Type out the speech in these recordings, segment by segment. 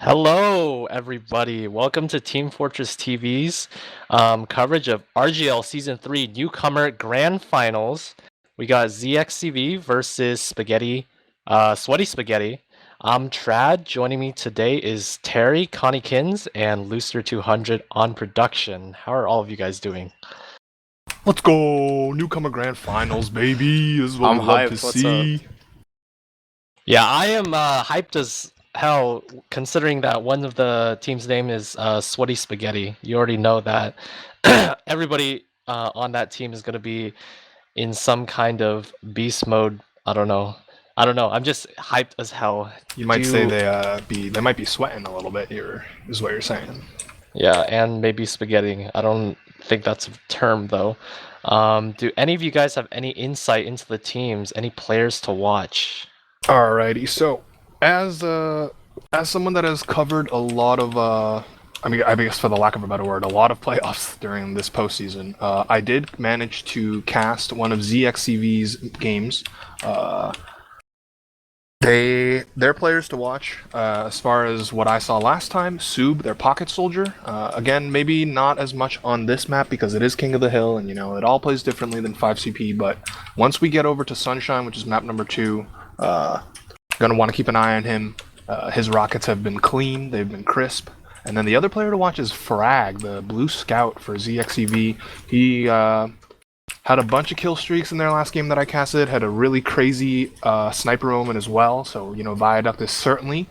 Hello, everybody. Welcome to Team Fortress TV's coverage of RGL Season 3 Newcomer Grand Finals. We got zxcv versus Sweaty Spaghetti. I'm Trad. Joining me today is Tery, Connie Kins, and Looster200 on production. How are all of you guys doing? Let's go! Newcomer Grand Finals, baby! This is what I'm we love hyped. to What's see. Yeah, I am hyped as hell, considering that one of the team's name is Sweaty Spaghetti. You already know that everybody on that team is going to be in some kind of beast mode. I don't know. I'm just hyped as hell. You might say they might be sweating a little bit here, is what you're saying. Yeah, and maybe spaghetti. I don't think that's a term though. Do any of you guys have any insight into the teams? Any players to watch? Alrighty, so as someone that has covered a lot of I guess for the lack of a better word, a lot of playoffs during this postseason, I did manage to cast one of zxcv's games. They're players to watch. As far as what I saw last time, Soob, their pocket soldier. Again, maybe not as much on this map because it is King of the Hill, and it all plays differently than 5CP. But once we get over to Sunshine, which is map number 2, gonna want to keep an eye on him. His rockets have been clean, they've been crisp. And then the other player to watch is Frag, the blue scout for zxcv. He had a bunch of kill streaks in their last game that I casted, had a really crazy sniper moment as well, so Viaduct is certainly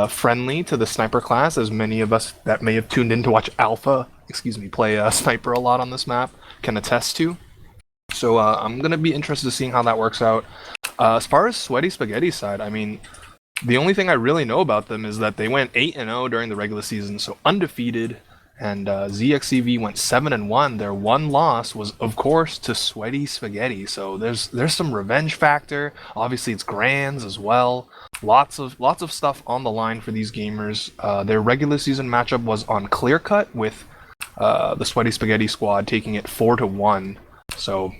friendly to the sniper class, as many of us that may have tuned in to watch Alpha, play sniper a lot on this map can attest to. So I'm going to be interested in seeing how that works out. As far as Sweaty Spaghetti's side, I mean, the only thing I really know about them is that they went 8-0 during the regular season, so undefeated. And zxcv went 7-1. Their one loss was, of course, to Sweaty Spaghetti. So there's some revenge factor. Obviously, it's grands as well. Lots of stuff on the line for these gamers. Their regular season matchup was on Clear Cut, with the Sweaty Spaghetti squad taking it 4-1. So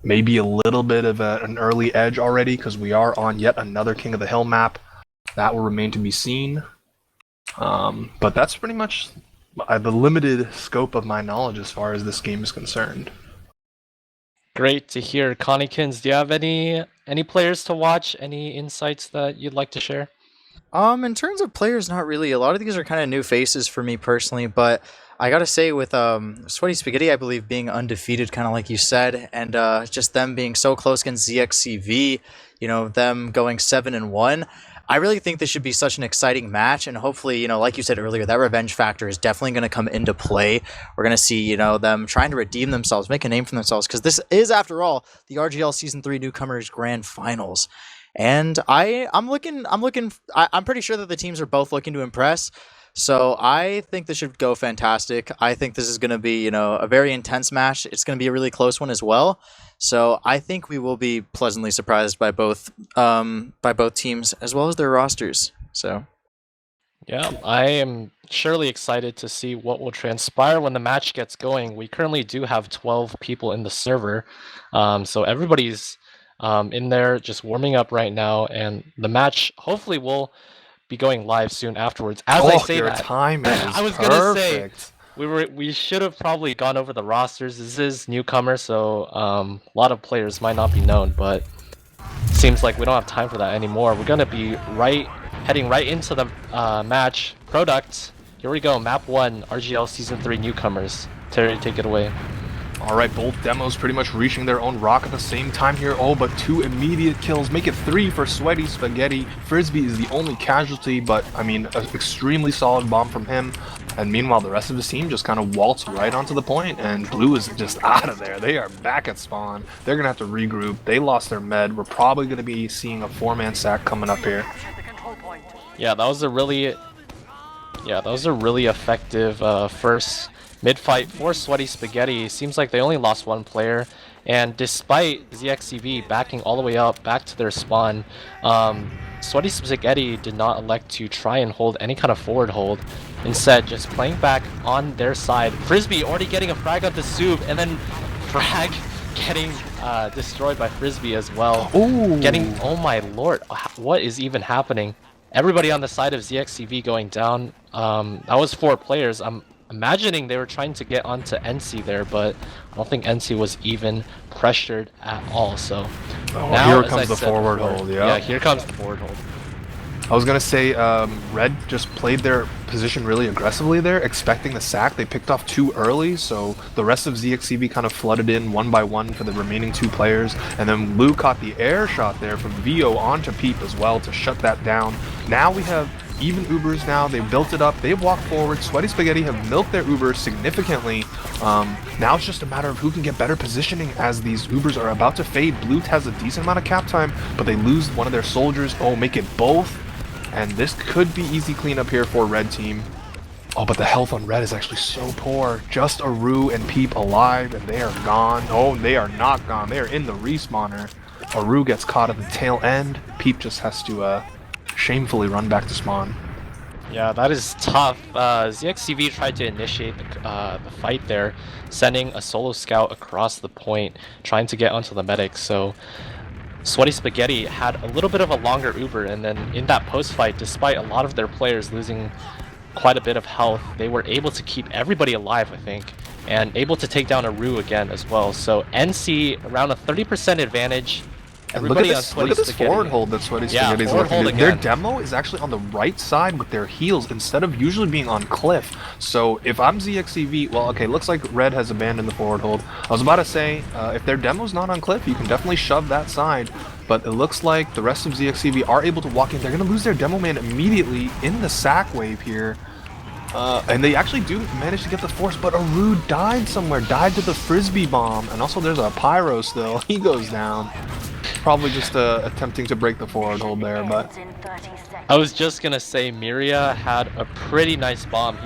maybe a little bit of an early edge already, because we are on yet another King of the Hill map. That will remain to be seen. But that's pretty much the limited scope of my knowledge as far as this game is concerned. Great to hear. Conniekins, do you have any players to watch? Any insights that you'd like to share? In terms of players, not really. A lot of these are kind of new faces for me personally, but I gotta say with Sweaty Spaghetti, I believe being undefeated, kind of like you said, and just them being so close against zxcv, them going 7-1. I really think this should be such an exciting match, and hopefully, like you said earlier, that revenge factor is definitely going to come into play. We're going to see, them trying to redeem themselves, make a name for themselves, because this is, after all, the RGL Season 3 Newcomers Grand Finals. And I'm pretty sure that the teams are both looking to impress. So I think this should go fantastic. I think this is going to be, a very intense match. It's going to be a really close one as well. So I think we will be pleasantly surprised by both teams as well as their rosters. So yeah, I am surely excited to see what will transpire when the match gets going. We currently do have 12 people in the server, so everybody's in there just warming up right now, and the match hopefully will be going live soon afterwards. As I say your that, timing is I was perfect. gonna say we should have probably gone over the rosters. This is Newcomer, so a lot of players might not be known, but seems like we don't have time for that anymore. We're gonna be heading right into the match. Product, here we go. Map 1, RGL Season 3 Newcomers. Tery, take it away. Alright, both demos pretty much reaching their own rock at the same time here. Oh, but 2 immediate kills. Make it 3 for Sweaty Spaghetti. Frisbee is the only casualty, but, I mean, an extremely solid bomb from him. And meanwhile, the rest of his team just kind of waltz right onto the point, and Blue is just out of there. They are back at spawn. They're going to have to regroup. They lost their med. We're probably going to be seeing a 4-man sack coming up here. Yeah, that was a really effective first mid-fight for Sweaty Spaghetti. Seems like they only lost 1 player, and despite zxcv backing all the way up back to their spawn, Sweaty Spaghetti did not elect to try and hold any kind of forward hold. Instead, just playing back on their side. Frisbee already getting a frag on the Soob, and then Frag getting destroyed by Frisbee as well. Ooh. Oh my lord, what is even happening? everybody on the side of zxcv going down. That was 4 players. I'm imagining they were trying to get onto NC there, but I don't think NC was even pressured at all. So now, here as comes I the said forward before, hold. yeah, here comes the forward hold. I was gonna say, Red just played their position really aggressively there, expecting the sack. They picked off too early, so the rest of ZXCV kind of flooded in one by one for the remaining 2 players, and then Lou caught the air shot there from Vio onto Peep as well to shut that down. Now we have even Ubers now. They've built it up. They've walked forward. Sweaty Spaghetti have milked their Ubers significantly. Now it's just a matter of who can get better positioning as these Ubers are about to fade. Blue has a decent amount of cap time, but they lose one of their soldiers. Oh, make it both. And this could be easy cleanup here for Red team. Oh, but the health on Red is actually so poor. Just Aru and Peep alive, and they are gone. Oh, they are not gone. They are in the respawner. Aru gets caught at the tail end. Peep just has to shamefully run back to spawn. Yeah, that is tough. ZXCV tried to initiate the fight there, sending a solo scout across the point, trying to get onto the medic. So Sweaty Spaghetti had a little bit of a longer Uber, and then in that post-fight, despite a lot of their players losing quite a bit of health, they were able to keep everybody alive, I think, and able to take down Aru again as well. So NC around a 30% advantage. Look at this forward hold that Sweaty Spaghetti's looking at. Their demo is actually on the right side with their heals instead of usually being on cliff. So if I'm ZXCV, well, okay, looks like Red has abandoned the forward hold. I was about to say, if their demo's not on cliff, you can definitely shove that side. But it looks like the rest of ZXCV are able to walk in. They're going to lose their demo man immediately in the sack wave here. And they actually do manage to get the force, but Aru died somewhere, died to the frisbee bomb. And also there's a pyro still. He goes down. Probably just attempting to break the forward hold there, but I was just gonna say Miria had a pretty nice bomb.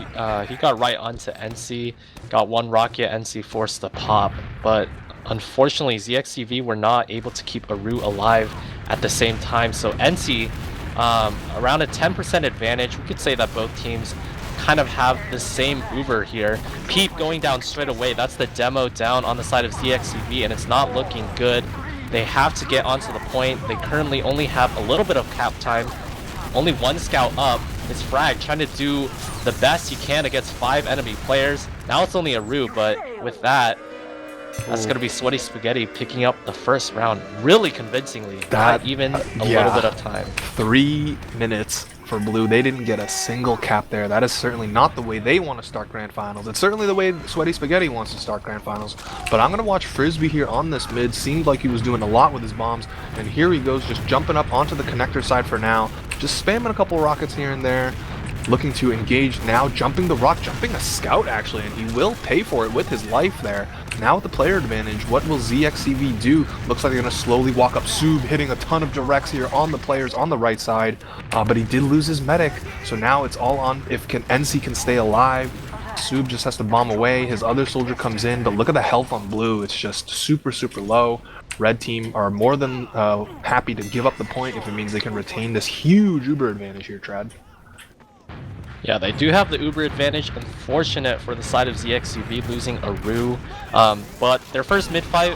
He got right onto NC, got 1 rocket, NC forced the pop, but unfortunately ZXCV were not able to keep Aru alive at the same time. So NC, around a 10% advantage. We could say that both teams kind of have the same Uber here. Peep going down straight away. That's the demo down on the side of ZXCV, and it's not looking good. They have to get onto the point. They currently only have a little bit of cap time. Only 1 scout up. It's Frag trying to do the best he can against 5 enemy players. Now it's only Aru, but with that, that's going to be Sweaty Spaghetti picking up the first round really convincingly. Not even a little bit of time. 3 minutes for Blue. They didn't get a single cap there. That is certainly not the way they want to start Grand Finals. It's certainly the way Sweaty Spaghetti wants to start Grand Finals. But I'm going to watch Frisbee here on this mid. Seemed like he was doing a lot with his bombs. And here he goes, just jumping up onto the connector side for now. Just spamming a couple rockets here and there. Looking to engage now, jumping the rock, jumping a scout actually, and he will pay for it with his life there. Now with the player advantage, what will ZXCV do? Looks like they're going to slowly walk up. Soob hitting a ton of directs here on the players on the right side, but he did lose his medic, so now it's all on if NC can stay alive. Soob just has to bomb away, his other soldier comes in, but look at the health on Blue, it's just super low. Red team are more than happy to give up the point if it means they can retain this huge Uber advantage here, Trad. Yeah, they do have the Uber advantage. Unfortunate for the side of ZXCV losing Aru. But their first mid-fight,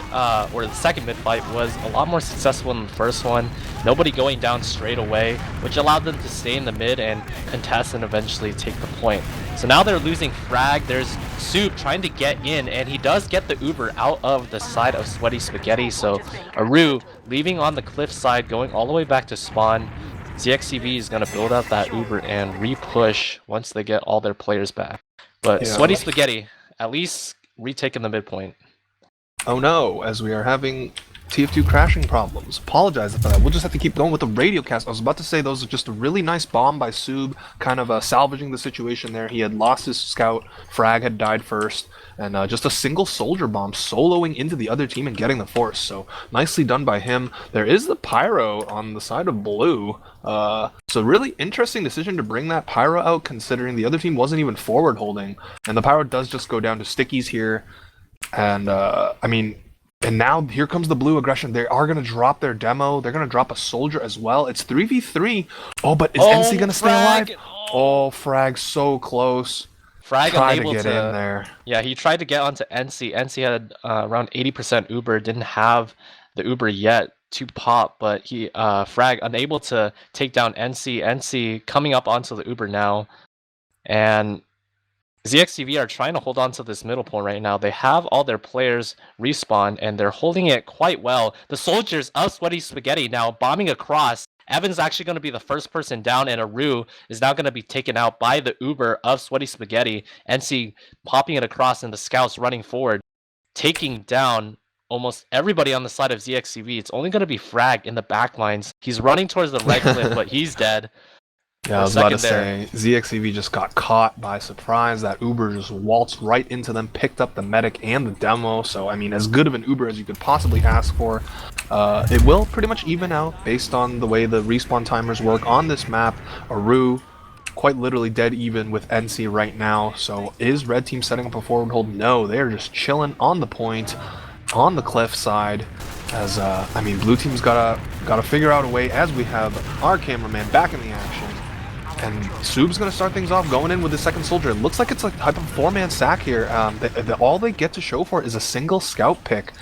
or the second mid-fight, was a lot more successful than the first one. Nobody going down straight away, which allowed them to stay in the mid and contest and eventually take the point. So now they're losing Frag. There's Soup trying to get in, and he does get the Uber out of the side of Sweaty Spaghetti. So Aru leaving on the cliff side, going all the way back to spawn. ZXCV is going to build up that Uber and re-push once they get all their players back. But yeah. Sweaty Spaghetti, at least retaking the midpoint. Oh no, as we are having TF2 crashing problems. Apologize for that. We'll just have to keep going with the radio cast. I was about to say those are just a really nice bomb by Soob, kind of salvaging the situation there. He had lost his scout, Frag had died first, and just a single soldier bomb soloing into the other team and getting the force. So nicely done by him. There is the pyro on the side of Blue. So really interesting decision to bring that pyro out considering the other team wasn't even forward holding. And the pyro does just go down to stickies here. And I mean, and now here comes the Blue aggression. They are going to drop their demo. They're going to drop a soldier as well. It's 3v3. Oh, but is NC going to stay alive? Oh, Frag so close. Frag unable to get in there. Yeah, he tried to get onto NC. NC had around 80% Uber, didn't have the Uber yet. to pop, but he Frag unable to take down NC. NC coming up onto the Uber now, and zxcv are trying to hold on to this middle point right now. They have all their players respawn, and they're holding it quite well. The soldiers of Sweaty Spaghetti now bombing across. Evan's actually going to be the first person down, and Aru is now going to be taken out by the Uber of Sweaty Spaghetti. NC popping it across, and the scouts running forward, taking down almost everybody on the side of zxcv. It's only going to be Frag in the back lines. He's running towards the red cliff, but he's dead. Yeah, I was about to say, zxcv just got caught by surprise. That Uber just waltzed right into them, picked up the medic and the demo. So, I mean, as good of an Uber as you could possibly ask for. It will pretty much even out based on the way the respawn timers work on this map. Aru quite literally dead even with NC right now. So, is Red Team setting up a forward hold? No, they're just chilling on the point, on the cliff side. As, I mean, Blue Team's gotta figure out a way, as we have our cameraman back in the action. And Soob's going to start things off going in with the second soldier. It looks like it's like type of 4-man sack here. All they get to show for it is a single scout pick.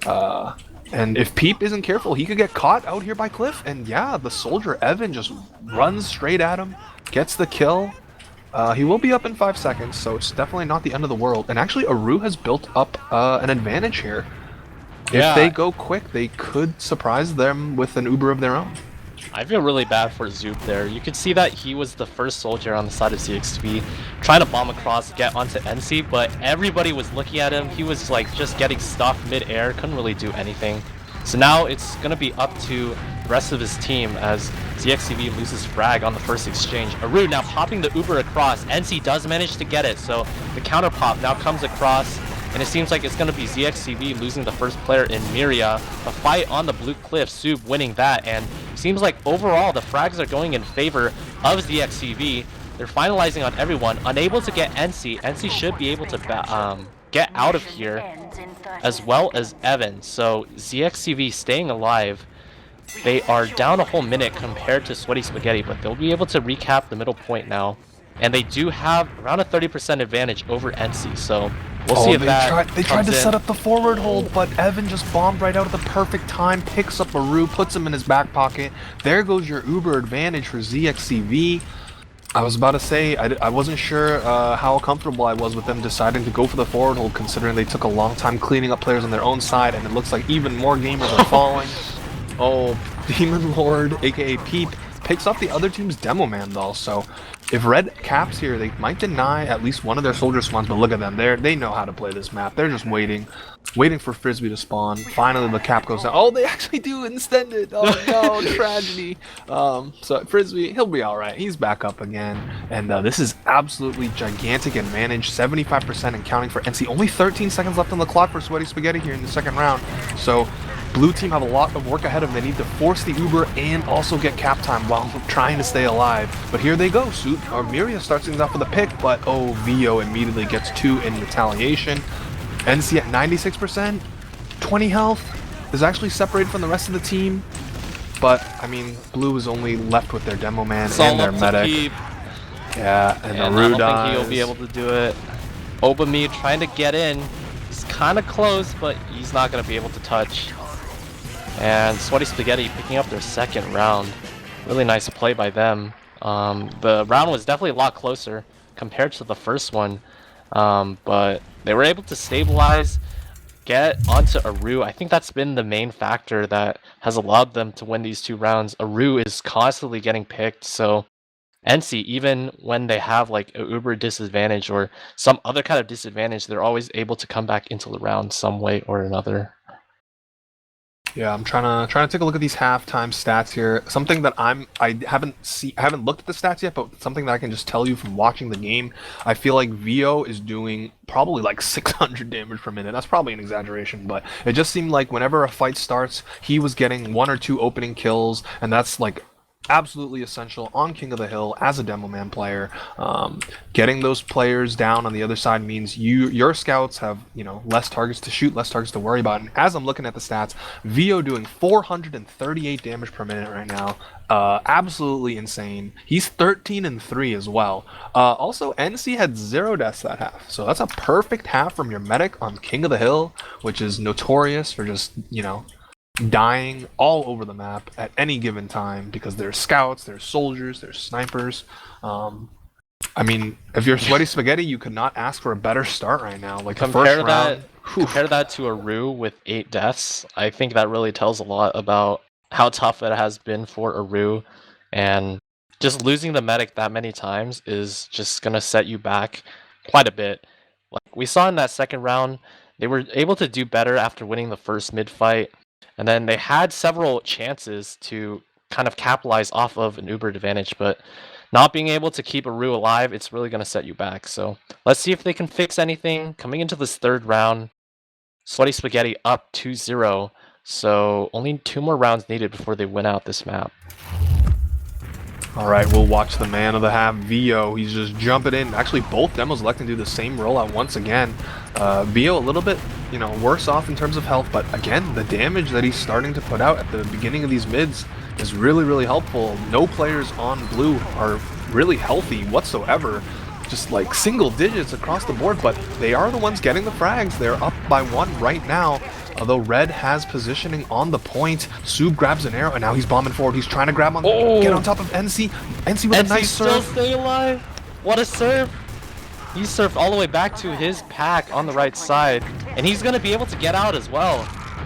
And if Peep isn't careful, he could get caught out here by Cliff. And yeah, the soldier, Evan, just runs straight at him, gets the kill. He will be up in 5 seconds, so it's definitely not the end of the world. And actually, Aru has built up an advantage here. If they go quick, they could surprise them with an Uber of their own. I feel really bad for Zoop there. You could see that he was the first soldier on the side of zxcv, trying to bomb across, get onto NC, but everybody was looking at him. He was like just getting stuck mid-air, couldn't really do anything. So now it's going to be up to the rest of his team as zxcv loses Frag on the first exchange. Aru now popping the Uber across. NC does manage to get it, so the counter pop now comes across. And it seems like it's going to be zxcv losing the first player in Miria. A fight on the blue cliff, Soob winning that, and seems like overall the frags are going in favor of zxcv. They're finalizing on everyone, unable to get NC. NC should be able to get out of here, as well as Evan. So zxcv staying alive. They are down a whole minute compared to Sweaty Spaghetti, but they'll be able to recap the middle point now. And they do have around a 30% advantage over NC, so we'll see if they tried to set up the forward hold, but Evan just bombed right out at the perfect time, picks up Aru, puts him in his back pocket. There goes your Uber advantage for zxcv. I was about to say, I wasn't sure how comfortable I was with them deciding to go for the forward hold, considering they took a long time cleaning up players on their own side, and it looks like even more gamers are falling. Oh, Demon Lord, aka Peep, picks up the other team's demo man though, so if Red caps here, they might deny at least one of their soldier spawns, but look at them. They know how to play this map. They're just waiting for Frisbee to spawn. Finally, the cap goes down. Oh, they actually do extend it. Oh, no, tragedy. So Frisbee, he'll be all right. He's back up again. And this is absolutely gigantic advantage. 75% and counting for NC. Only 13 seconds left on the clock for Sweaty Spaghetti here in the second round. So Blue Team have a lot of work ahead of them. They need to force the Uber and also get cap time while trying to stay alive. But here they go. Miria starts things off with a pick, but oh, Vio immediately gets 2 in retaliation. NC at 96%, 20 health, is actually separated from the rest of the team. But, I mean, Blue is only left with their demo man and their medic. Yeah, and Aru dies. I don't think he'll be able to do it. Obami trying to get in. He's kind of close, but he's not going to be able to touch. And Sweaty Spaghetti picking up their second round. Really nice play by them. The round was definitely a lot closer compared to the first one. But they were able to stabilize, get onto Aru. I think that's been the main factor that has allowed them to win these 2 rounds. Aru is constantly getting picked, so NC, even when they have like a Uber disadvantage or some other kind of disadvantage, they're always able to come back into the round some way or another. Yeah, I'm trying to take a look at these halftime stats here. Something that I haven't looked at the stats yet, but something that I can just tell you from watching the game. I feel like Vio is doing probably like 600 damage per minute. That's probably an exaggeration, but it just seemed like whenever a fight starts, he was getting 1 or 2 opening kills, and that's like absolutely essential on King of the Hill as a demo man player. Getting those players down on the other side means your scouts have, you know, less targets to shoot, less targets to worry about. And as I'm looking at the stats, Vio doing 438 damage per minute right now. Absolutely insane. He's 13-3 as well. Also, NC had 0 deaths that half, so that's a perfect half from your medic on King of the Hill, which is notorious for just, you know, dying all over the map at any given time because there's scouts, there's soldiers, there's snipers. I mean, if you're Sweaty Spaghetti, you could not ask for a better start right now. Like the first round. Compare that to a Rue with 8 deaths. I think that really tells a lot about how tough it has been for a Rue, and just losing the medic that many times is just gonna set you back quite a bit. Like we saw in that second round, they were able to do better after winning the first mid fight, and then they had several chances to kind of capitalize off of an Uber advantage, but not being able to keep a Rue alive, it's really going to set you back. So let's see if they can fix anything. Coming into this third round, Sweaty Spaghetti up 2-0, so only 2 more rounds needed before they win out this map. All right, we'll watch the man of the half, Vio. He's just jumping in. Actually, both demos electing to do the same rollout once again. Vio a little bit, worse off in terms of health, but again, the damage that he's starting to put out at the beginning of these mids is really, really helpful. No players on blue are really healthy whatsoever. Just like single digits across the board, but they are the ones getting the frags. They're up by 1 right now. Although Red has positioning on the point. Soob grabs an arrow, and now he's bombing forward. He's trying to grab on, get on top of NC. NC with a nice serve. Still staying alive. What a serve! He surfed all the way back to his pack on the right side, and he's gonna be able to get out as well.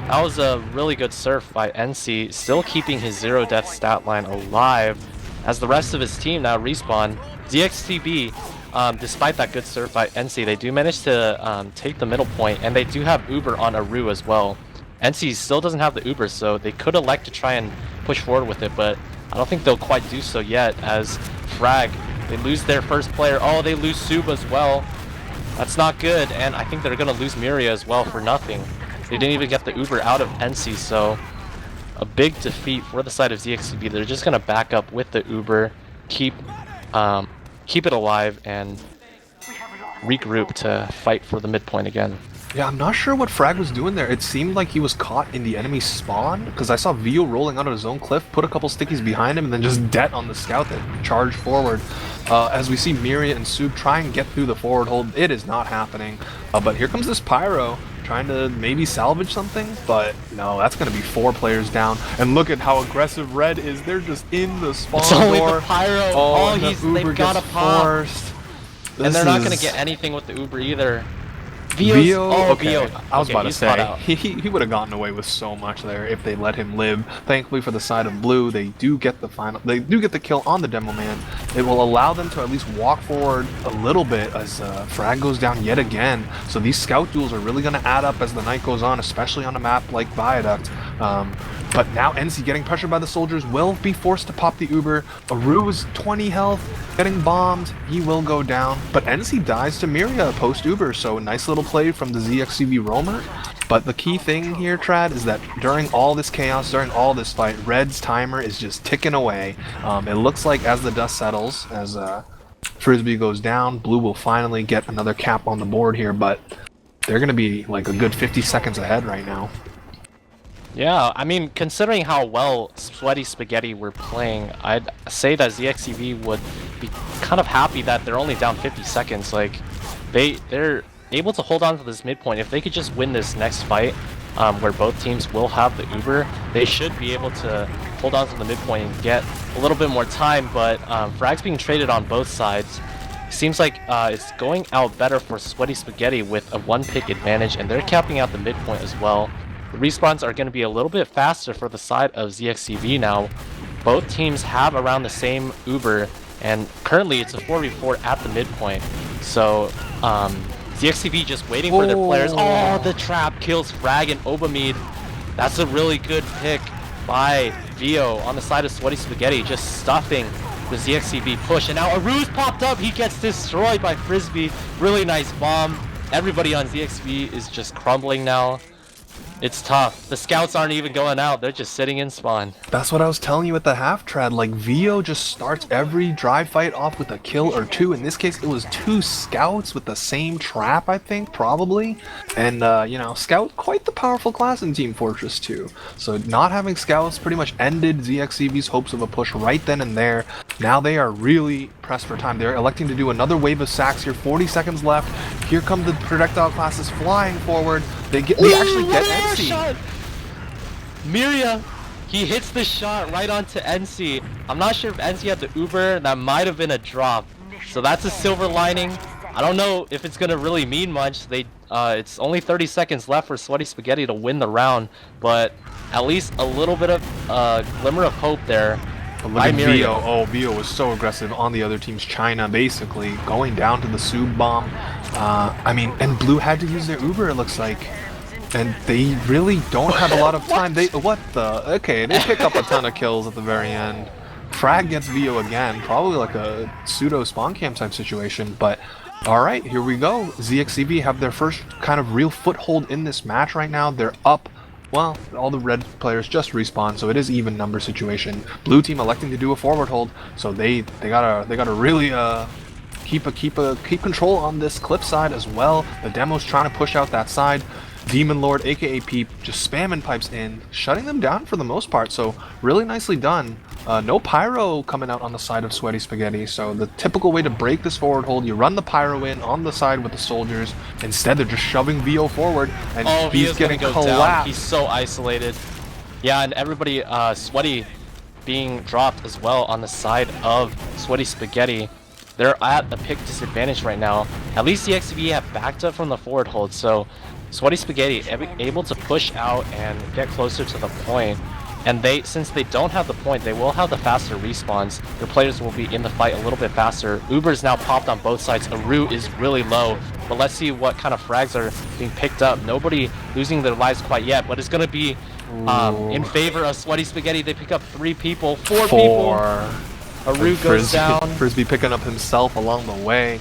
That was a really good surf by NC, still keeping his 0 death stat line alive as the rest of his team now respawn. zxcv, despite that good surf by NC, they do manage to take the middle point, and they do have Uber on Aru as well. NC still doesn't have the Uber, so they could elect to try and push forward with it, but I don't think they'll quite do so yet, as Frag, they lose their first player. Oh, they lose Soob as well. That's not good, and I think they're going to lose Miria as well for nothing. They didn't even get the Uber out of NC, so a big defeat for the side of zxcv. They're just going to back up with the Uber, keep it alive, and regroup to fight for the midpoint again. Yeah, I'm not sure what Frag was doing there. It seemed like he was caught in the enemy spawn, because I saw Vio rolling out of his own cliff, put a couple stickies behind him, and then just det on the scout that charged forward. As we see Miria and Soob try and get through the forward hold, it is not happening. But here comes this Pyro, trying to maybe salvage something, but no, that's going to be 4 players down. And look at how aggressive Red is. They're just in the spawn it's only door. The Pyro. Oh, They've got to pop. Forced. And they're not going to get anything with the Uber either. Vio, Vio. I was about to say, he would have gotten away with so much there if they let him live. Thankfully for the side of blue, they do get the kill on the demo man. It will allow them to at least walk forward a little bit as Frag goes down yet again. So these scout duels are really going to add up as the night goes on, especially on a map like Viaduct. But now NC getting pressured by the soldiers will be forced to pop the Uber. Aru is 20 health, getting bombed. He will go down. But NC dies to Miria post-Uber, so nice little play from the zxcv roamer. But the key thing here, Trad, is that during all this chaos, during all this fight, Red's timer is just ticking away. It looks like as the dust settles, as Frisbee goes down, blue will finally get another cap on the board here, but they're going to be like a good 50 seconds ahead right now. Yeah, I mean, considering how well Sweaty Spaghetti were playing, I'd say that zxcv would be kind of happy that they're only down 50 seconds. Like, they're able to hold on to this midpoint. If they could just win this next fight, where both teams will have the Uber, they should be able to hold on to the midpoint and get a little bit more time, but Frag's being traded on both sides. Seems like it's going out better for Sweaty Spaghetti with a 1-pick advantage, and they're capping out the midpoint as well. The respawns are going to be a little bit faster for the side of zxcv now. Both teams have around the same Uber, and currently it's a 4v4 at the midpoint. So zxcv just waiting for their players. Oh, the trap kills Frag and Obamid. That's a really good pick by Vio on the side of Sweaty Spaghetti, just stuffing the zxcv push. And now Aru's popped up. He gets destroyed by Frisbee. Really nice bomb. Everybody on zxcv is just crumbling now. It's tough. The scouts aren't even going out. They're just sitting in spawn. That's what I was telling you at the half, Trad. Like, Vio just starts every dry fight off with a kill or 2. In this case, it was 2 scouts with the same trap, I think, probably. And, Scout, quite the powerful class in Team Fortress 2. So not having scouts pretty much ended zxcv's hopes of a push right then and there. Now they are really pressed for time. They're electing to do another wave of sacks here. 40 seconds left. Here come the projectile classes flying forward. They actually get NC. Miria, he hits the shot right onto NC. I'm not sure if NC had the Uber. That might have been a drop. So that's a silver lining. I don't know if it's gonna really mean much. It's only 30 seconds left for Sweaty Spaghetti to win the round, but at least a little bit of glimmer of hope there. But look at Vio. Oh, Vio was so aggressive on the other team's China, basically going down to the Sub bomb. I mean, and Blue had to use their Uber, it looks like. And they really don't have a lot of time. Okay, they pick up a ton of kills at the very end. Frag gets Vio again, probably like a pseudo spawn camp type situation, but alright, here we go. zxcv have their first kind of real foothold in this match right now. They're up. Well, all the red players just respawn, so it is even number situation. Blue team electing to do a forward hold, so they gotta really keep control on this cliff side as well. The demo's trying to push out that side. Demon Lord, aka Peep, just spamming pipes in, shutting them down for the most part, so really nicely done. No pyro coming out on the side of Sweaty Spaghetti, so the typical way to break this forward hold, you run the pyro in on the side with the soldiers. Instead, they're just shoving Vio forward, and he's getting collapsed. Down. He's so isolated. Yeah, and everybody, Sweaty being dropped as well on the side of Sweaty Spaghetti. They're at a pick disadvantage right now. At least the XV have backed up from the forward hold, so Sweaty Spaghetti able to push out and get closer to the point. And since they don't have the point, they will have the faster respawns. Their players will be in the fight a little bit faster. Uber's now popped on both sides. Aru is really low, but let's see what kind of frags are being picked up. Nobody losing their lives quite yet, but it's going to be in favor of Sweaty Spaghetti. They pick up 3 people, 4 people. Aru goes down. Frisbee picking up himself along the way.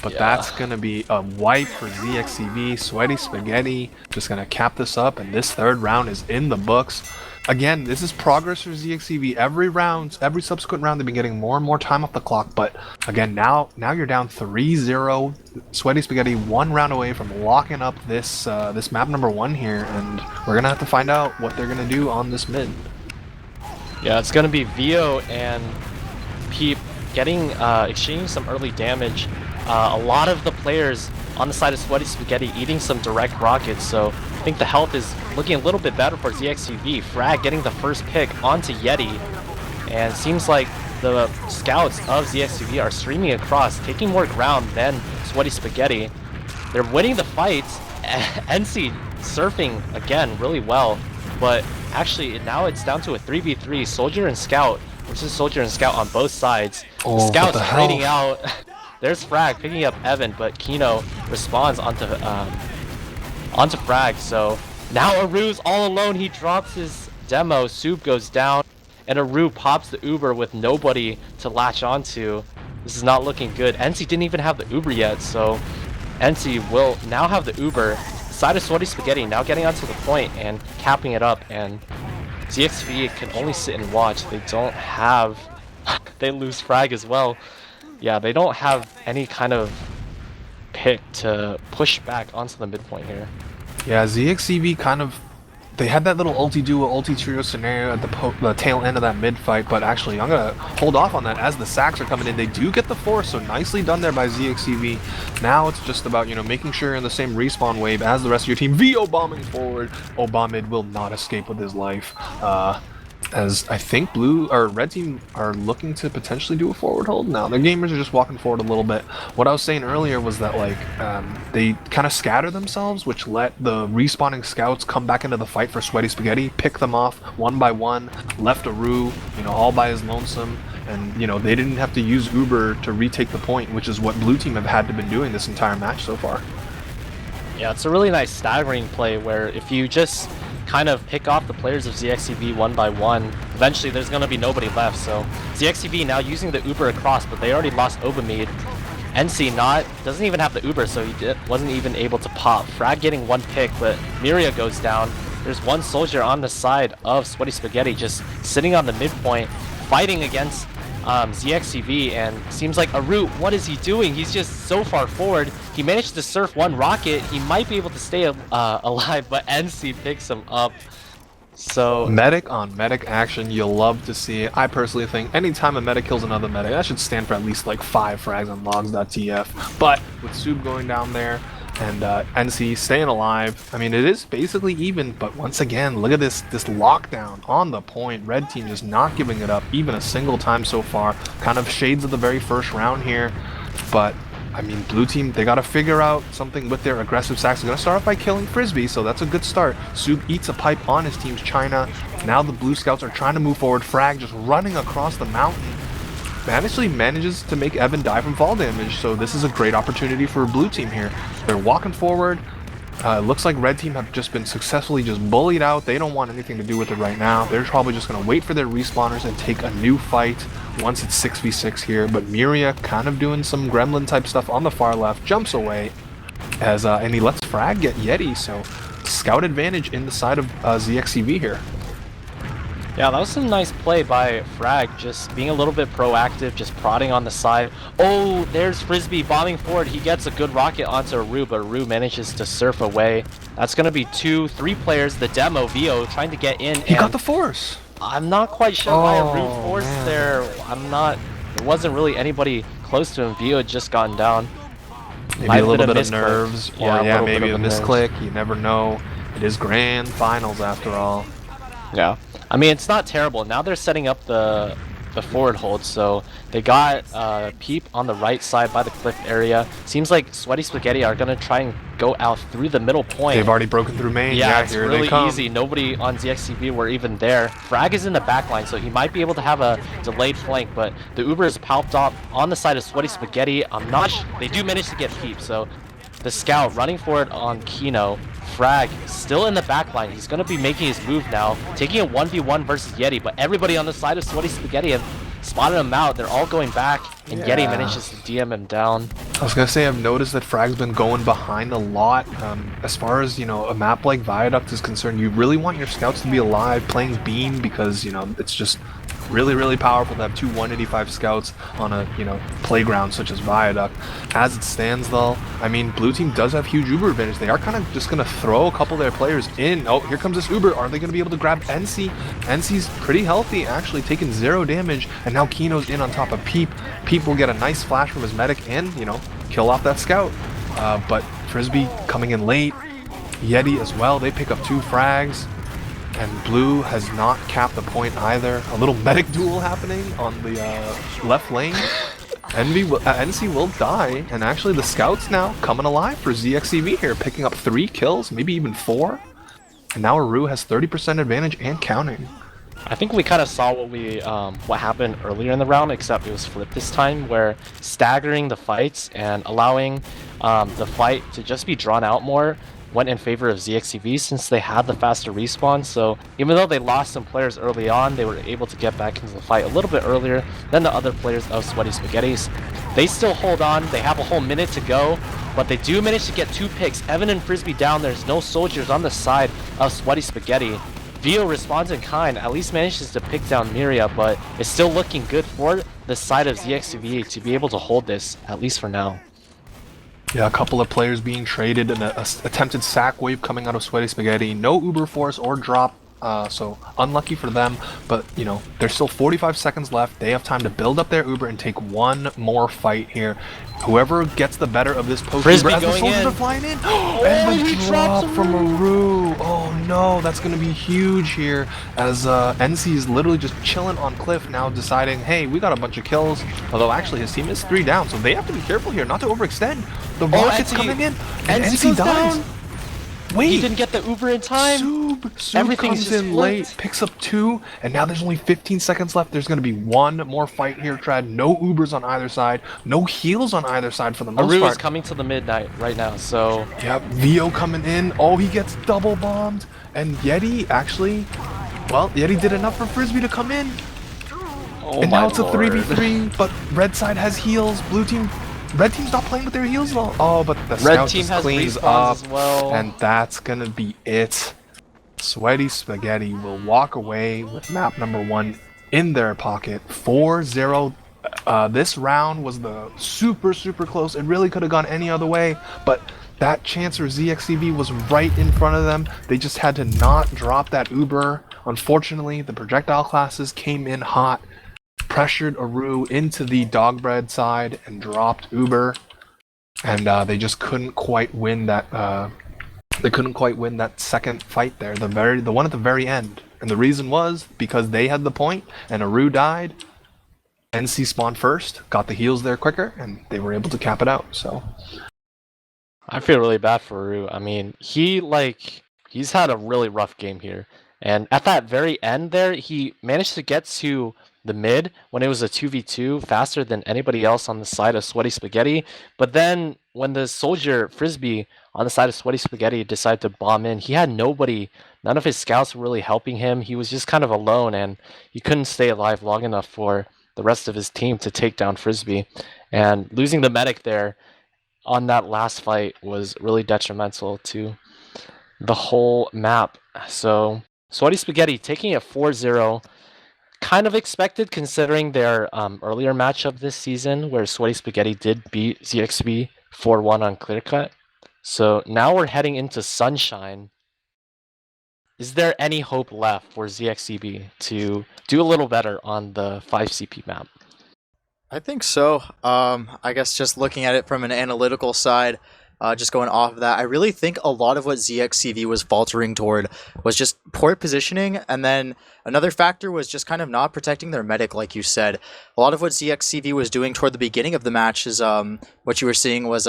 But that's going to be a wipe for zxcv. Sweaty Spaghetti just going to cap this up, and this third round is in the books. Again, this is progress for zxcv. Every subsequent round, they've been getting more and more time off the clock. But again, now you're down 3-0. Sweaty Spaghetti 1 round away from locking up this this map number 1 here, and we're going to have to find out what they're going to do on this mid. Yeah, it's going to be Vio and Peep exchanging some early damage. A lot of the players on the side of Sweaty Spaghetti eating some direct rockets, so I think the health is looking a little bit better for zxcv. Frag getting the first pick onto Yeti, and it seems like the scouts of zxcv are streaming across, taking more ground than Sweaty Spaghetti. They're winning the fights. NC surfing again really well, but actually now it's down to a 3v3 soldier and scout, which is soldier and scout on both sides. The scouts trading out. There's Frag picking up Evan, but Kino responds onto Frag. So now Aru's all alone. He drops his demo. Soup goes down, and Aru pops the Uber with nobody to latch onto. This is not looking good. NC didn't even have the Uber yet, so NC will now have the Uber. Side of Sweaty Spaghetti now getting onto the point and capping it up, and zxv can only sit and watch. They don't have... they lose Frag as well. Yeah, they don't have any kind of pick to push back onto the midpoint here. Yeah, zxcv kind of... They had that little ulti-duo, ulti-trio scenario at the tail end of that mid-fight, but actually, I'm going to hold off on that as the sacks are coming in. They do get the force, so nicely done there by zxcv. Now it's just about, making sure you're in the same respawn wave as the rest of your team. Vio bombing forward. Obamid will not escape with his life. As I think red team are looking to potentially do a forward hold now. The gamers are just walking forward a little bit. What I was saying earlier was that they kind of scatter themselves, which let the respawning scouts come back into the fight for Sweaty Spaghetti, pick them off one by one, left Aru, all by his lonesome, and they didn't have to use Uber to retake the point, which is what blue team have had to been doing this entire match so far. Yeah, it's a really nice staggering play where if you just kind of pick off the players of zxcv one by one, eventually there's going to be nobody left. So zxcv now using the Uber across, but they already lost Obamid. NC doesn't even have the Uber, so he wasn't even able to pop. Frag getting 1 pick, but Miria goes down. There's 1 soldier on the side of Sweaty Spaghetti just sitting on the midpoint, fighting against zxcv, and seems like Aru, what is he doing? He's just so far forward. He managed to surf 1 rocket. He might be able to stay alive, but NC picks him up. So medic on medic action, you'll love to see it. I personally think anytime a medic kills another medic, that should stand for at least like 5 frags on logs.tf. But with Soup going down there, And NC staying alive. I mean, it is basically even, but once again, look at this lockdown on the point. Red team just not giving it up even a single time so far. Kind of shades of the very first round here. But, I mean, blue team, they got to figure out something with their aggressive sacks. They're going to start off by killing Frisbee, so that's a good start. Sub eats a pipe on his team's China. Now the blue scouts are trying to move forward. Frag just running across the mountain. Actually manages to make Evan die from fall damage, so this is a great opportunity for blue team here. They're walking forward. Looks like red team have just been successfully just bullied out. They don't want anything to do with it right now. They're probably just going to wait for their respawners and take a new fight once it's 6v6 here. But Miria kind of doing some gremlin type stuff on the far left, jumps away as and he lets Frag get Yeti, so scout advantage in the side of zxcv here. Yeah, that was a nice play by Frag, just being a little bit proactive, just prodding on the side. Oh, there's Frisbee bombing forward. He gets a good rocket onto Aru, but Aru manages to surf away. That's going to be 2-3 players. The demo, Vio, trying to get in. He got the force. I'm not quite sure why Aru forced there. There wasn't really anybody close to him. Vio had just gotten down. Maybe a little bit of nerves, or yeah maybe a misclick. You never know. It is grand finals after all. Yeah. I mean, it's not terrible. Now they're setting up the forward hold, so they got Peep on the right side by the cliff area. Seems like Sweaty Spaghetti are going to try and go out through the middle point. They've already broken through main. Yeah, it's here really they come. easy. Nobody on zxcv were even there. Frag is in the back line, so he might be able to have a delayed flank, but the Uber is palped off on the side of Sweaty Spaghetti. They do manage to get Peep, so the scout running forward on Kino. Frag still in the back line. He's going to be making his move now, taking a 1v1 versus Yeti, but everybody on the side of Sweaty Spaghetti have spotted him out. They're all going back, and Yeti manages to DM him down. I was going to say, I've noticed that Frag's been going behind a lot. As far as, you know, a map like Viaduct is concerned, you really want your scouts to be alive playing Beam because, you know, it's just really powerful to have two 185 scouts on a, you know, playground such as Viaduct. As it stands though, I mean, blue team does have huge Uber advantage. They are kind of just going to throw a couple of their players in. Oh, here comes this Uber. Are they going to be able to grab NC? NC's pretty healthy, actually taking 0 damage, and now Kino's in on top of Peep. Peep will get a nice flash from his medic and, you know, kill off that scout. But Frisbee coming in late. Yeti as well, they pick up 2 frags. And blue has not capped the point either. A little medic duel happening on the left lane. NC will die, and actually the scouts now coming alive for zxcv here, picking up 3 kills, maybe even 4. And now Aru has 30% advantage and counting. I think we kind of saw what happened earlier in the round, except it was flipped this time, where staggering the fights and allowing the fight to just be drawn out more went in favor of zxcv since they had the faster respawn. So even though they lost some players early on, they were able to get back into the fight a little bit earlier than the other players of Sweaty Spaghettis. They still hold on. They have a whole minute to go, but they do manage to get 2 picks. Evan and Frisbee down. There's no soldiers on the side of Sweaty Spaghetti. Vio responds in kind, at least manages to pick down Miria, but it's still looking good for the side of zxcv to be able to hold this, at least for now. Yeah, a couple of players being traded, and a attempted sack wave coming out of Sweaty Spaghetti. No Uber Force or drop, so unlucky for them. But, you know, there's still 45 seconds left. They have time to build up their Uber and take one more fight here. Whoever gets the better of this post Uber, as the soldiers are flying in. And the drop from Aru. Oh no, that's going to be huge here, as NC is literally just chilling on cliff now, deciding, hey, we got a bunch of kills. Although actually his team is 3 down, so they have to be careful here not to overextend. The rocket's coming in, and NC dies. Wait, he didn't get the Uber in time. Sub comes in late, picks up 2, and now there's only 15 seconds left. There's going to be one more fight here, Trad. No Ubers on either side, no heals on either side for the most part. Aru is coming to the midnight right now, so... Yep, Vio coming in. Oh, he gets double bombed. And Yeti, actually... Well, Yeti did enough for Frisbee to come in. Oh, and now it's a 3v3, but red side has heals. Blue team... Red team's not playing with their heals though. Oh, but the scout just cleans up, as well. And that's gonna be it. Sweaty Spaghetti will walk away with map number 1 in their pocket. 4-0. This round was the super close. It really could have gone any other way, but that chance for zxcv was right in front of them. They just had to not drop that Uber. Unfortunately, the projectile classes came in hot, pressured Aru into the dog bread side and dropped Uber. and they just couldn't quite win that. They couldn't quite win that second fight there, the one at the very end. And the reason was because they had the point, and Aru died. NC spawned first, got the heals there quicker, and they were able to cap it out. So I feel really bad for Aru. I mean, he's had a really rough game here. And at that very end there, he managed to get to the mid when it was a 2v2 faster than anybody else on the side of Sweaty Spaghetti. But then when the soldier Frisbee on the side of Sweaty Spaghetti decided to bomb in, he had nobody. None of his scouts were really helping him. He was just kind of alone, and he couldn't stay alive long enough for the rest of his team to take down Frisbee. And losing the medic there on that last fight was really detrimental to the whole map. So Sweaty Spaghetti taking it 4-0, kind of expected considering their earlier matchup this season where Sweaty Spaghetti did beat zxcv 4-1 on clear cut. So now we're heading into Sunshine. Is there any hope left for zxcv to do a little better on the 5CP map? I think so. I guess just looking at it from an analytical side, just going off of that, I really think a lot of what zxcv was faltering toward was just poor positioning, and then another factor was just kind of not protecting their medic, like you said. A lot of what zxcv was doing toward the beginning of the match is what you were seeing was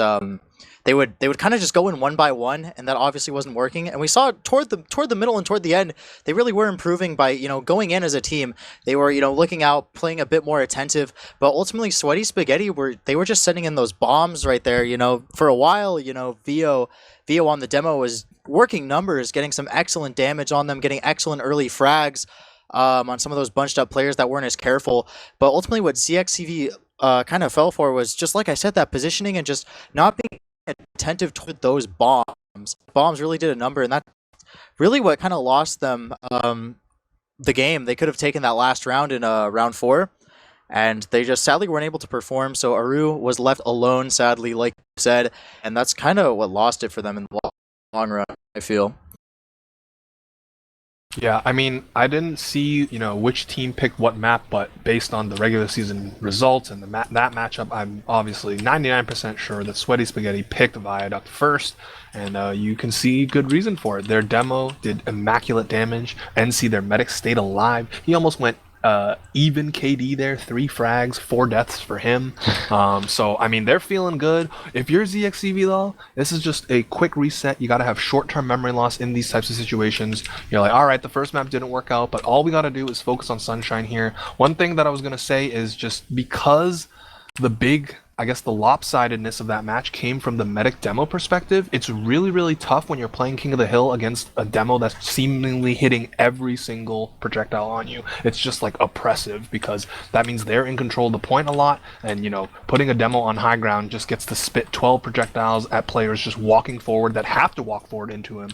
they would kind of just go in one by one, and that obviously wasn't working. And we saw toward the middle and toward the end, they really were improving by going in as a team. They were looking out, playing a bit more attentive. But ultimately, Sweaty Spaghetti were just sending in those bombs right there. For a while, Vio on the demo was working numbers, getting some excellent damage on them, getting excellent early frags on some of those bunched up players that weren't as careful. But ultimately, what zxcv kind of fell for was just like I said, that positioning and just not being attentive toward those bombs. Bombs really did a number, and that's really what kind of lost them the game. They could have taken that last round in round 4, and they just sadly weren't able to perform. So Aru was left alone, sadly, like you said, and that's kind of what lost it for them in the long run, I feel. yeah, I mean, I didn't see which team picked what map, but based on the regular season results and that matchup, I'm obviously 99% sure that Sweaty Spaghetti picked Viaduct first, and you can see good reason for it. Their demo did immaculate damage. NC, their medic, stayed alive. He almost went even KD there, 3 frags, 4 deaths for him. So, I mean, they're feeling good. If you're zxcv though, this is just a quick reset. You got to have short-term memory loss in these types of situations. You're like, all right, the first map didn't work out, but all we got to do is focus on Sunshine here. One thing that I was going to say is just because the lopsidedness of that match came from the medic demo perspective, it's really, really tough when you're playing King of the Hill against a demo that's seemingly hitting every single projectile on you. It's just like oppressive because that means they're in control of the point a lot, and putting a demo on high ground just gets to spit 12 projectiles at players just walking forward that have to walk forward into him,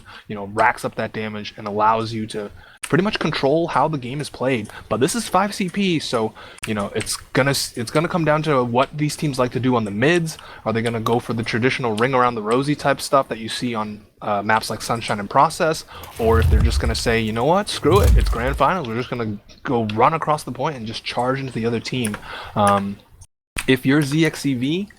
racks up that damage and allows you to pretty much control how the game is played. But this is 5CP, so it's gonna come down to what these teams like to do on the mids. Are they gonna go for the traditional ring around the rosy type stuff that you see on maps like Sunshine and Process, or if they're just gonna say, you know what, screw it, it's grand finals, we're just gonna go run across the point and just charge into the other team. If you're zxcv,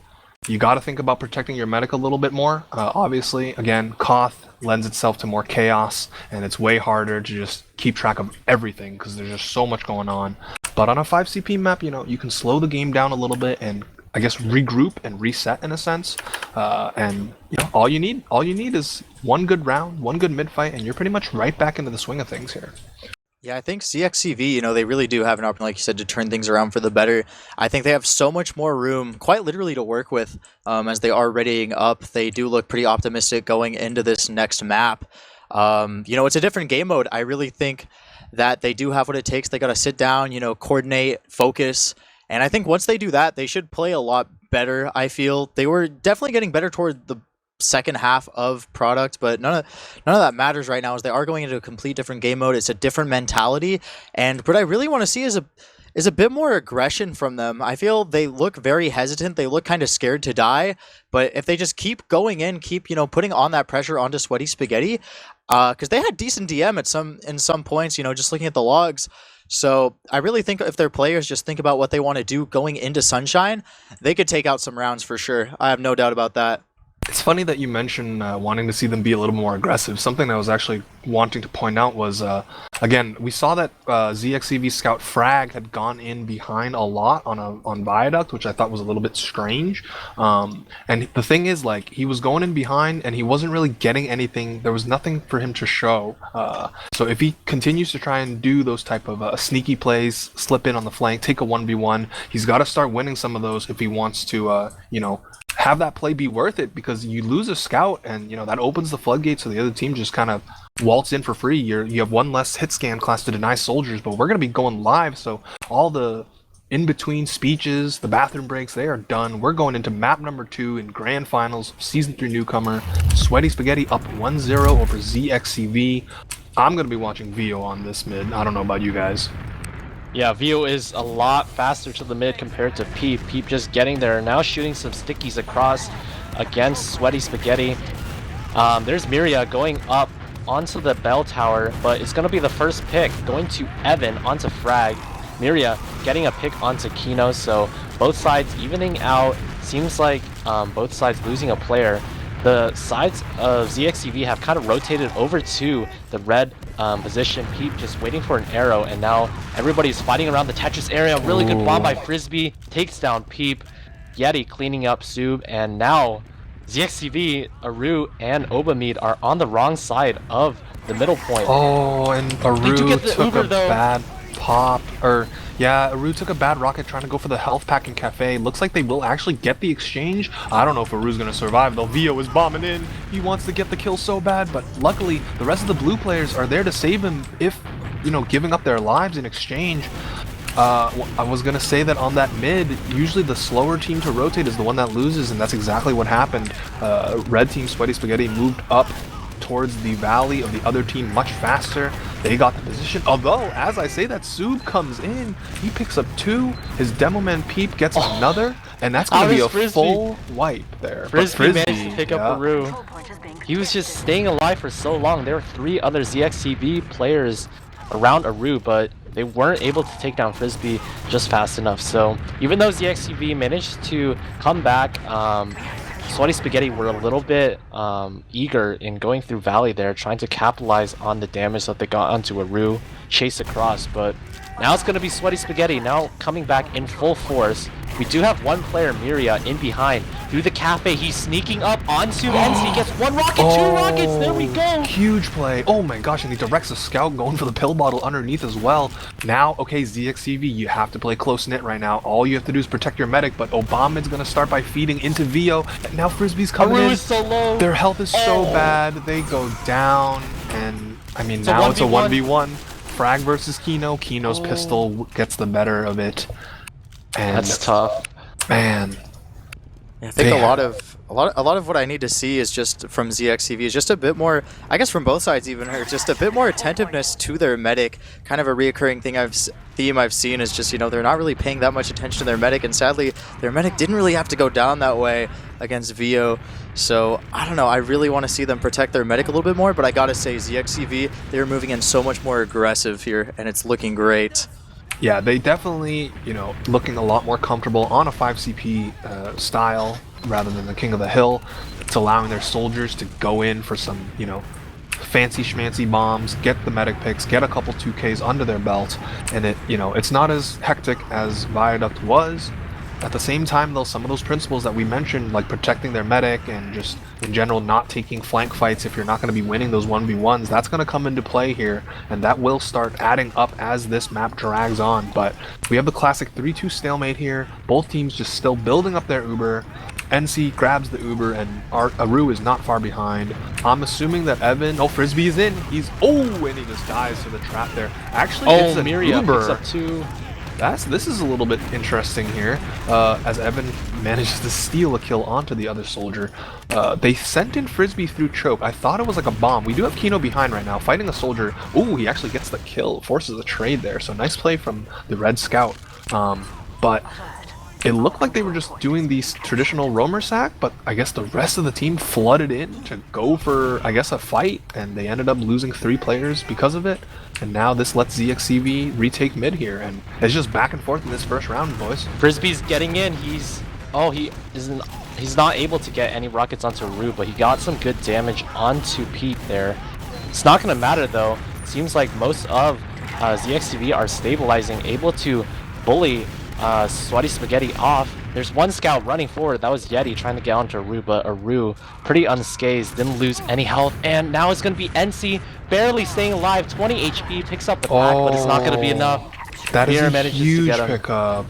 you got to think about protecting your medic a little bit more. Obviously, again, Koth lends itself to more chaos, and it's way harder to just keep track of everything because there's just so much going on. But on a 5CP map, you can slow the game down a little bit and I guess regroup and reset in a sense. And all you need is one good round, one good mid fight, and you're pretty much right back into the swing of things here. Yeah, I think zxcv, they really do have an opportunity, like you said, to turn things around for the better. I think they have so much more room, quite literally, to work with as they are readying up. They do look pretty optimistic going into this next map. It's a different game mode. I really think that they do have what it takes. They got to sit down, coordinate, focus. And I think once they do that, they should play a lot better, I feel. They were definitely getting better toward the second half of product, but none of that matters right now as they are going into a complete different game mode. It's a different mentality, and what I really want to see is a bit more aggression from them. I feel they look very hesitant. They look kind of scared to die, but if they just keep going in, keep putting on that pressure onto Sweaty Spaghetti, because they had decent DM in some points, just looking at the logs. So I really think if their players just think about what they want to do going into Sunshine, they could take out some rounds for sure. I have no doubt about that. It's funny that you mentioned wanting to see them be a little more aggressive. Something I was actually wanting to point out was, again, we saw that zxcv Scout Frag had gone in behind a lot on Viaduct, which I thought was a little bit strange. And the thing is, like, he was going in behind and he wasn't really getting anything. There was nothing for him to show. So if he continues to try and do those type of sneaky plays, slip in on the flank, take a 1v1, he's got to start winning some of those if he wants to, have that play be worth it, because you lose a scout and that opens the floodgates so the other team just kind of waltz in for free. You have one less hit scan class to deny soldiers, but we're going to be going live, so all the in-between speeches, the bathroom breaks, they are done. We're going into map number 2 in grand finals, season 3 Newcomer. Sweaty Spaghetti up 1-0 over zxcv. I'm going to be watching Vio on this mid. I don't know about you guys. Yeah, Vio is a lot faster to the mid compared to Peep. Peep just getting there, now shooting some stickies across against Sweaty Spaghetti. There's Miria going up onto the bell tower, but it's going to be the first pick going to Evan onto Frag. Miria getting a pick onto Kino, so both sides evening out. Seems like both sides losing a player. The sides of zxcv have kind of rotated over to the red position. Peep just waiting for an arrow, and now everybody's fighting around the Tetris area. Really good bomb by Frisbee, takes down Peep. Yeti cleaning up Sub, and now zxcv, Aru, and Obamid are on the wrong side of the middle point. Oh, and Aru took Uber, a though. bad pop, yeah, Aru took a bad rocket trying to go for the health pack in Cafe. Looks like they will actually get the exchange. I don't know if Aru's going to survive, though. Vio is bombing in. He wants to get the kill so bad, but luckily the rest of the blue players are there to save him if, giving up their lives in exchange. I was going to say that on that mid, usually the slower team to rotate is the one that loses, and that's exactly what happened. Red team Sweaty Spaghetti moved up towards the valley of the other team much faster. They got the position, although as I say that, Sub comes in, he picks up 2, his demo man Peep gets another, and that's going to be a full wipe there. Frisbee managed to pick up Aru. He was just staying alive for so long. There were 3 other zxcv players around Aru, but they weren't able to take down Frisbee just fast enough. So even though zxcv managed to come back, Sweaty Spaghetti were a little bit eager in going through Valley there, trying to capitalize on the damage that they got onto Aru, chase across, but now it's going to be Sweaty Spaghetti now coming back in full force. We do have one player, Miria, in behind. Through the cafe, he's sneaking up onto NC. He gets 1 rocket, 2 rockets, there we go! Huge play. Oh my gosh, and he directs a scout going for the pill bottle underneath as well. Now, okay, ZXCV, you have to play close-knit right now. All you have to do is protect your medic, but Obama's going to start by feeding into Vio. And now Frisbee's coming in. Is so low. Their health is so bad. They go down, and I mean, now it's a 1v1. Frag versus Kino. Kino's pistol gets the better of it. And that's tough. Man. I think a lot of what I need to see is just from zxcv is just a bit more, I guess from both sides even, or just a bit more attentiveness to their medic. Kind of a reoccurring theme I've seen is just, they're not really paying that much attention to their medic, and sadly their medic didn't really have to go down that way against Vio. So I don't know, I really want to see them protect their medic a little bit more, but I gotta say zxcv, they're moving in so much more aggressive here, and it's looking great. Yeah, they definitely, looking a lot more comfortable on a 5CP style rather than the King of the Hill. It's allowing their soldiers to go in for some, fancy schmancy bombs, get the medic picks, get a couple 2Ks under their belt, and it's not as hectic as Viaduct was. At the same time, though, some of those principles that we mentioned, like protecting their medic and just in general not taking flank fights if you're not going to be winning those 1v1s, that's going to come into play here, and that will start adding up as this map drags on. But we have the classic 3-2 stalemate here. Both teams just still building up their Uber. NC grabs the Uber, and Aru is not far behind. I'm assuming that Evan... Oh, Frisbee is in. And he just dies to the trap there. Actually, it's an Miria Uber. picks up 2. This is a little bit interesting here, as Evan manages to steal a kill onto the other soldier. They sent in Frisbee through choke. I thought it was like a bomb. We do have Kino behind right now, fighting a soldier. Ooh, he actually gets the kill, forces a trade there. So nice play from the Red Scout. But it looked like they were just doing the traditional roamer sack, but I guess the rest of the team flooded in to go for, I guess, a fight, and they ended up losing 3 players because of it. And now this lets zxcv retake mid here, and it's just back and forth in this first round, boys. Frisbee's getting in. He's not able to get any rockets onto Rue, but he got some good damage onto Pete there. It's not gonna matter though. It seems like most of zxcv are stabilizing, able to bully Sweaty Spaghetti off. There's one scout running forward. That was Yeti trying to get onto Rue, but Rue pretty unscathed, didn't lose any health. And now it's going to be NC barely staying alive. 20 HP, picks up the pack, but it's not going to be enough. That is Mir a huge pickup.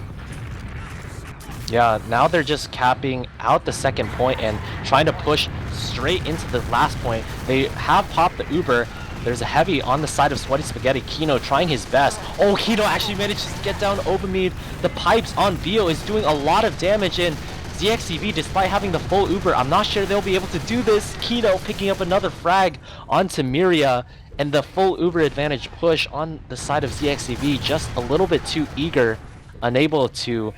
Yeah, now they're just capping out the second point and trying to push straight into the last point. They have popped the Uber. There's a heavy on the side of Sweaty Spaghetti. Kino trying his best. Oh, Kino actually manages to get down Obamid. The pipes on Vio is doing a lot of damage, and zxcv, despite having the full Uber, I'm not sure they'll be able to do this. Kino picking up another frag onto Miria, and the full Uber advantage push on the side of zxcv, just a little bit too eager, unable to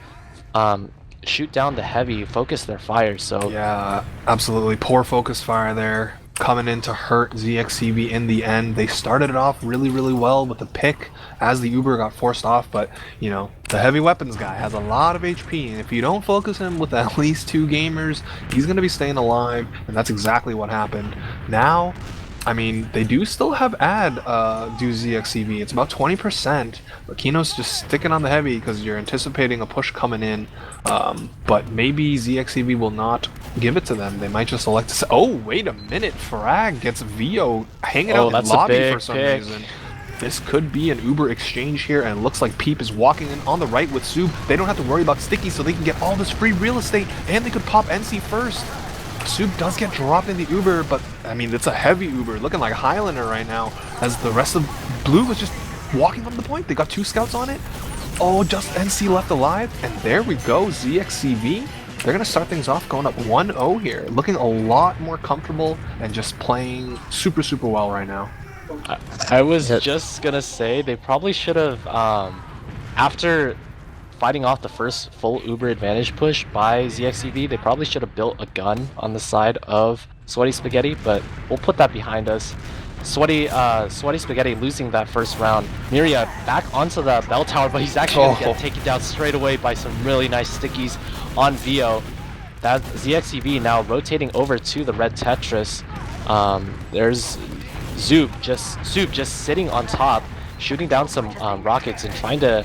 shoot down the heavy, focus their fire. So yeah, absolutely poor focus fire there, coming in to hurt zxcv in the end. They started it off really well with the pick as the Uber got forced off, but you know, the heavy weapons guy has a lot of HP, and if you don't focus him with at least 2 gamers, he's gonna be staying alive, and that's exactly what happened. Now, I mean, they do still have do zxcv. It's about 20%, but Kino's just sticking on the heavy because you're anticipating a push coming in. But maybe zxcv will not give it to them. They might just elect to say, oh, wait a minute, Frag gets Vio hanging out in lobby for some reason. This could be an Uber exchange here, and it looks like Peep is walking in on the right with Sub. They don't have to worry about Sticky, so they can get all this free real estate, and they could pop NC first. Sub does get dropped in the Uber, but I mean, it's a heavy Uber, looking like Highlander right now, as the rest of Blue was just walking up the point. They got 2 scouts on it. Oh, just NC left alive, and there we go, zxcv. They're going to start things off going up 1-0 here, looking a lot more comfortable and just playing super well right now. I was just gonna say they probably should have, after fighting off the first full Uber advantage push by zxcv, they probably should have built a gun on the side of Sweaty Spaghetti, but we'll put that behind us. Sweaty Spaghetti losing that first round. Miria back onto the bell tower, but he's actually gonna get taken down straight away by some really nice stickies on Vio. That zxcv now rotating over to the red Tetris. There's Zoob just sitting on top, shooting down some rockets and trying to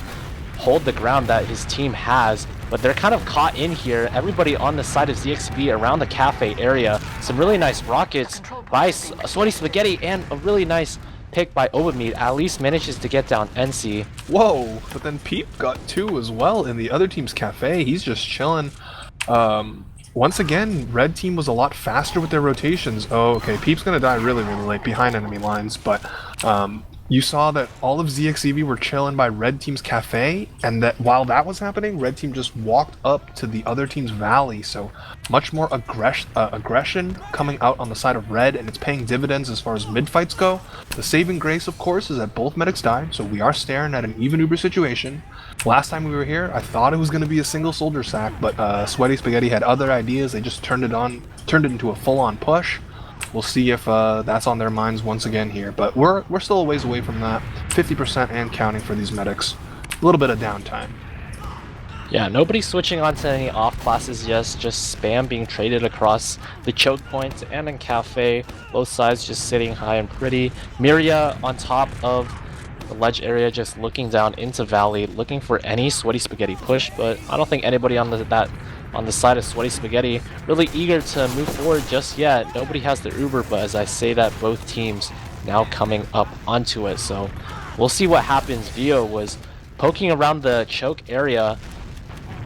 hold the ground that his team has, but they're kind of caught in here. Everybody on the side of zxcv around the cafe area. Some really nice rockets by Sweaty Spaghetti, and a really nice pick by Obamid. At least manages to get down NC. Whoa, but then Peep got 2 as well in the other team's cafe. He's just chilling. Once again, red team was a lot faster with their rotations. Oh, okay, Peep's gonna die really late behind enemy lines, but you saw that all of zxcv were chilling by red team's cafe, and that while that was happening, red team just walked up to the other team's valley, so much more aggression coming out on the side of red, and it's paying dividends as far as mid fights go. The saving grace, of course, is that both medics died, so we are staring at an even Uber situation. Last time we were here, I thought it was going to be a single soldier sack, but Sweaty Spaghetti had other ideas. They just turned it into a full-on push. We'll see if that's on their minds once again here, but we're still a ways away from that. 50% and counting for these medics. A little bit of downtime. Yeah, nobody's switching on to any off classes yet, just spam being traded across the choke points and in cafe. Both sides just sitting high and pretty. Miria on top of the ledge area, just looking down into valley, looking for any Sweaty Spaghetti push, but I don't think anybody on the side of Sweaty Spaghetti really eager to move forward just yet. Nobody has the Uber, but as I say that, both teams now coming up onto it, so we'll see what happens. Vio was poking around the choke area,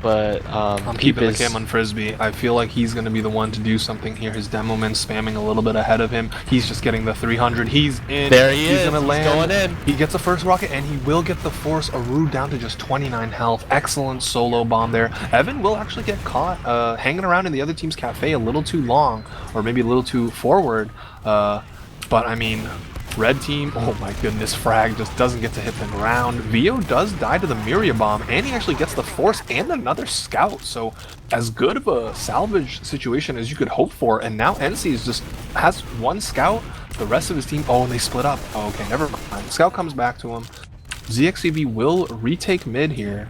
but I'm keeping the cam on Frisbee. I feel like he's going to be the one to do something here. His demo man spamming a little bit ahead of him. He's just getting the 300. He's in. There he is. He's going to land. Going in. He gets the first rocket, and he will get the force. Aru down to just 29 health. Excellent solo bomb there. Evan will actually get caught hanging around in the other team's cafe a little too long, or maybe a little too forward. But I mean, Red team, oh my goodness, Frag just doesn't get to hit the ground. Vio does die to the Miria bomb, and he actually gets the Force and another scout. So as good of a salvage situation as you could hope for. And now NC just has one scout. The rest of his team, oh, and they split up. Oh, okay, never mind. Scout comes back to him. zxcv will retake mid here.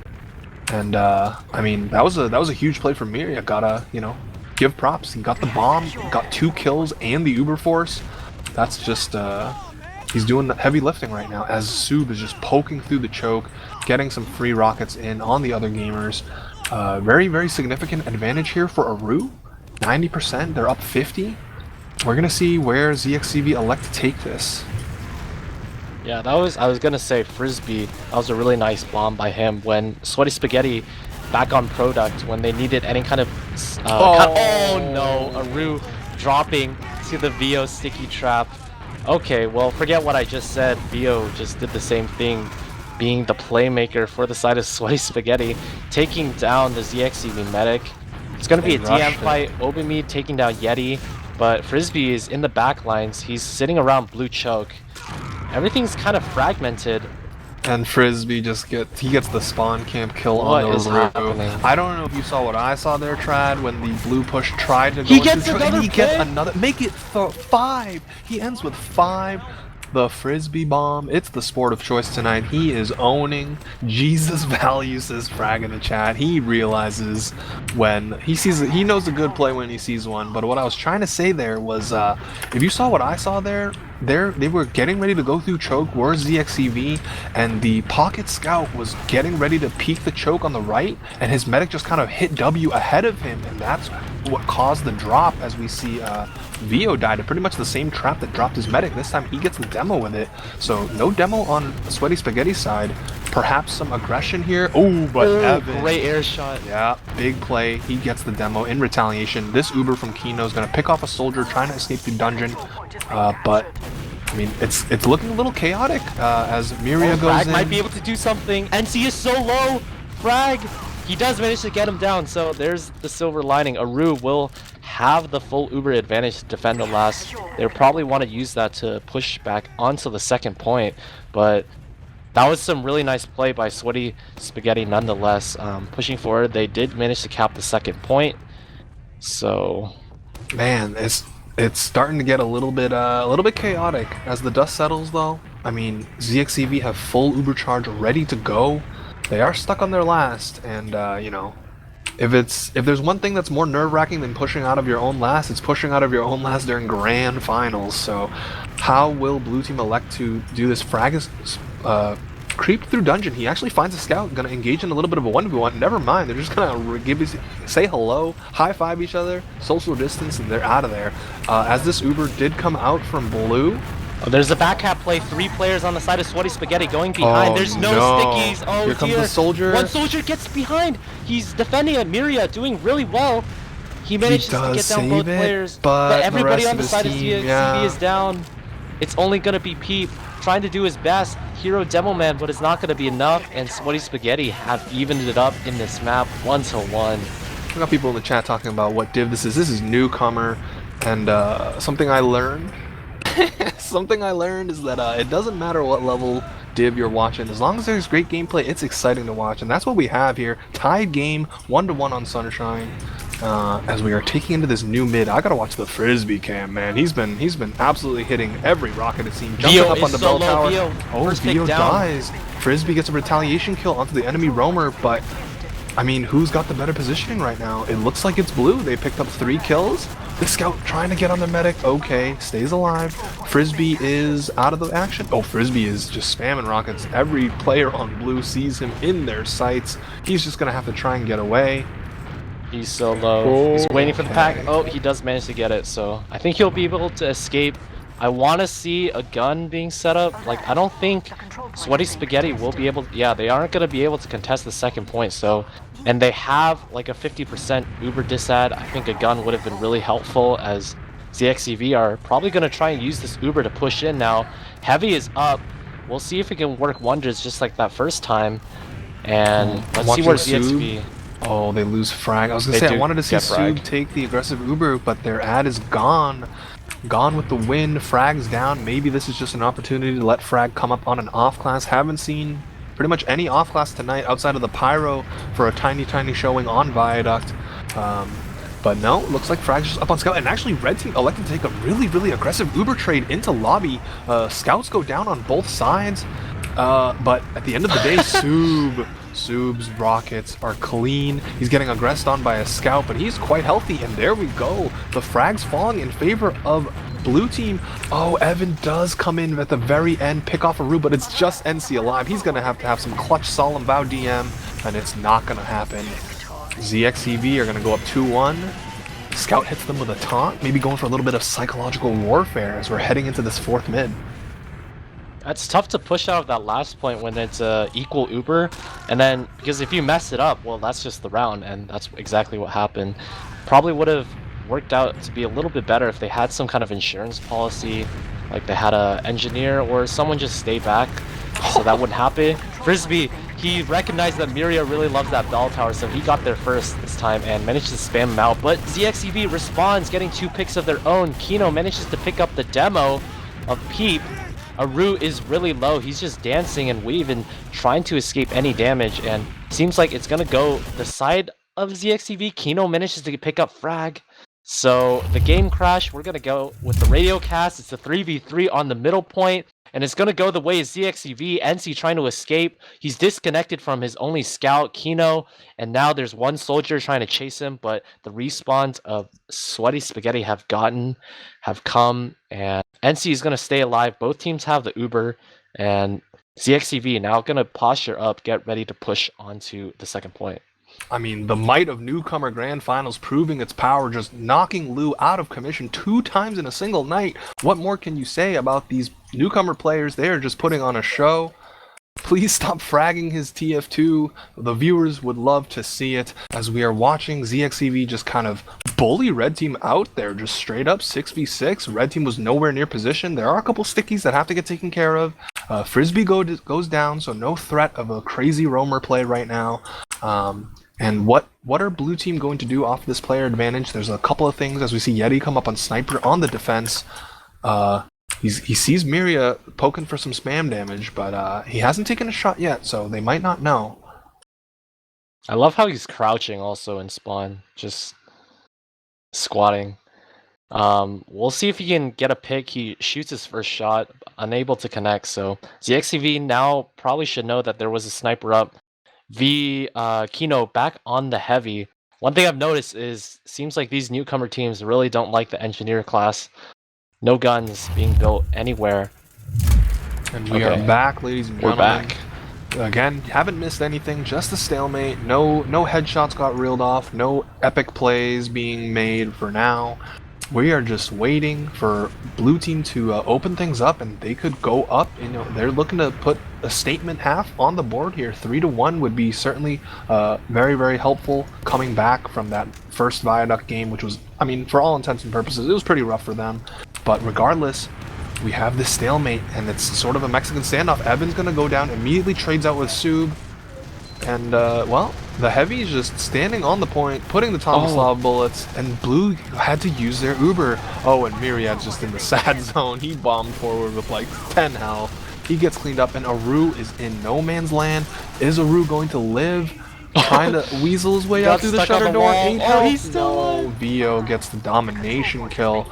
And I mean, that was a huge play from Miria. Gotta, you know, give props. He got the bomb, got 2 kills and the Uber Force. That's just he's doing the heavy lifting right now as Sub is just poking through the choke, getting some free rockets in on the other gamers. Very, very significant advantage here for Aru. 90%, they're up 50. We're gonna see where zxcv elect to take this. Yeah, I was gonna say Frisbee. That was a really nice bomb by him when Sweaty Spaghetti back on product when they needed any kind of oh no, Aru dropping to the Vio sticky trap. Okay, well, forget what I just said. Vio just did the same thing, being the playmaker for the side of Sweaty Spaghetti, taking down the zxcv medic. It's gonna be a DM fight. Obimi taking down Yeti, but Frisbee is in the back lines. He's sitting around blue choke. Everything's kind of fragmented. And Frisbee just gets the spawn camp kill What on the is Aru. happening? I don't know if you saw what I saw there, Trad, when the blue push tried to go He into gets choke, another and he gets pick? another. Make it 5. He ends with 5. The Frisbee bomb. It's the sport of choice tonight. He is owning. Jesus value, says Frag in the chat. He realizes when he sees it. He knows a good play when he sees one. But what I was trying to say there was, if you saw what I saw there, they were getting ready to go through choke, were zxcv, and the pocket scout was getting ready to peek the choke on the right, and his medic just kind of hit W ahead of him, and that's what caused the drop. As we see Vio died to pretty much the same trap that dropped his medic. This time he gets the demo with it, so no demo on Sweaty Spaghetti's side. Perhaps some aggression here. Oh, but Evan, Great air shot. yeah, big play. He gets the demo in retaliation. This Uber from Kino is going to pick off a soldier trying to escape the dungeon, but I mean, it's looking a little chaotic as Miria goes Frag in. might be able to do something. NC is so low. Frag, he does manage to get him down. So there's the silver lining. Aru will have the full Uber advantage to defend the last. They'll probably want to use that to push back onto the second point, but that was some really nice play by Sweaty Spaghetti nonetheless. Pushing forward, they did manage to cap the second point. So, Man, it's starting to get a little bit chaotic as the dust settles, though. I mean, zxcv have full Uber charge ready to go. They are stuck on their last, and you know, if there's one thing that's more nerve-wracking than pushing out of your own last, it's pushing out of your own last during grand finals. So, how will blue team elect to do this? Frag is creeped through dungeon. He actually finds a scout, gonna engage in a little bit of a 1v1. Never mind, they're just gonna say hello, high-five each other, social distance, and they're out of there. As this Uber did come out from blue. oh, there's a back cap play. 3 players on the side of Sweaty Spaghetti going behind. Oh, There's no stickies. Oh, here comes dear. the soldier. One soldier gets behind. He's defending it. Miria doing really well. He manages to get down both players, but everybody the on the rest side of of his team, zxcv yeah. is down. It's only gonna be Peep trying to do his best. Hero Demo Man, but it's not gonna be enough. And Sweaty Spaghetti have evened it up in this map 1-1. We got people in the chat talking about what div this is. This is Newcomer, and something I learned. Something I learned is that it doesn't matter what level div you're watching, as long as there's great gameplay, it's exciting to watch, and that's what we have here. Tied game, 1-1 on Sunshine. As we are taking into this new mid. I gotta watch the Frisbee cam, man. He's been absolutely hitting every rocket it seems. Jumping Vio up on is the so bell low. tower. Vio, Oh, first pick Vio down. dies. Frisbee gets a retaliation kill onto the enemy roamer, but I mean, who's got the better positioning right now? It looks like it's blue. They picked up 3 kills. The scout trying to get on the medic. Okay, stays alive. Frisbee is out of the action. Oh, Frisbee is just spamming rockets. Every player on blue sees him in their sights. He's just gonna have to try and get away. He's so low. He's waiting for the pack. Okay. Oh, he does manage to get it, so I think he'll be able to escape. I want to see a gun being set up. Like, I don't think Sweaty Spaghetti will be able to, yeah, they aren't going to be able to contest the second point, so, and they have like a 50% Uber disad. I think a gun would have been really helpful, as zxcv are probably going to try and use this Uber to push in now. Heavy is up. We'll see if it can work wonders just like that first time. And let's see where zxcv... Oh, they lose frag. I was gonna say I wanted to see Sub take the aggressive Uber, but their ad is gone. Gone with the wind, Frag's down. Maybe this is just an opportunity to let Frag come up on an off class. Haven't seen pretty much any off class tonight outside of the Pyro for a tiny showing on Viaduct. But no, looks like Frag's just up on Scout. And actually, Red Team elected to take a really aggressive Uber trade into lobby. Scouts go down on both sides. But at the end of the day, Soob's rockets are clean. He's getting aggressed on by a Scout, but he's quite healthy. And there we go. The frag's falling in favor of blue team. Oh, Evan does come in at the very end, pick off a Rue, but it's just NC alive. He's going to have some clutch Solemn Vow DM, and it's not going to happen. zxcv are going to go up 2-1. Scout hits them with a taunt, maybe going for a little bit of psychological warfare as we're heading into this fourth mid. It's tough to push out of that last point when it's equal Uber, and then because if you mess it up, well, that's just the round, and that's exactly what happened. Probably would have worked out to be a little bit better if they had some kind of insurance policy, like they had a engineer or someone just stay back, so that wouldn't happen. Frisbee, he recognized that Miria really loves that bell tower, so he got there first this time and managed to spam him out. But zxcv responds, getting 2 picks of their own. Kino manages to pick up the demo of Peep. Aru is really low. He's just dancing and weaving, trying to escape any damage, and seems like it's gonna go the side of zxcv. Kino manages to pick up frag. So the game crash, we're gonna go with the radio cast. It's a 3v3 on the middle point, and it's gonna go the way of zxcv. NC trying to escape. He's disconnected from his only scout, Kino, and now there's one soldier trying to chase him, but the respawns of Sweaty Spaghetti have come, and NC is gonna stay alive. Both teams have the Uber, and zxcv now gonna posture up, get ready to push onto the second point. I mean, the might of Newcomer Grand Finals proving its power, just knocking Lou out of commission 2 times in a single night. What more can you say about these Newcomer players? They are just putting on a show. Please stop fragging his TF2. The viewers would love to see it, as we are watching zxcv just kind of bully Red Team out there, just straight up 6v6. Red Team was nowhere near position. There are a couple stickies that have to get taken care of. Frisbee goes down, so no threat of a crazy roamer play right now. And what are blue team going to do off this player advantage? There's a couple of things as we see Yeti come up on Sniper on the defense. He sees Miria poking for some spam damage, but he hasn't taken a shot yet, so they might not know. I love how he's crouching also in spawn, just squatting. We'll see if he can get a pick. He shoots his first shot, unable to connect, so zxcv now probably should know that there was a sniper up. Kino back on the heavy. One thing I've noticed is seems like these newcomer teams really don't like the engineer class. No guns being built anywhere. And we are back, ladies and gentlemen. We're back. Again, haven't missed anything, just a stalemate. No headshots got reeled off, no epic plays being made for now. We are just waiting for blue team to open things up, and they could go up. You know, they're looking to put a statement half on the board here. 3-1 would be certainly very helpful coming back from that first Viaduct game, which was, I mean, for all intents and purposes, it was pretty rough for them. But regardless, we have this stalemate, and it's sort of a Mexican standoff. Evan's gonna go down, immediately trades out with Soob, and well, the heavy is just standing on the point, putting the Tomislav bullets, and blue had to use their Uber. Oh, and Myriad's just in the sad zone. He bombed forward with like 10 health. He gets cleaned up, and Aru is in no man's land. Is Aru going to live? Trying to weasel his way out through the shutter door. 8 health. He's still alive. Vio gets the domination kill.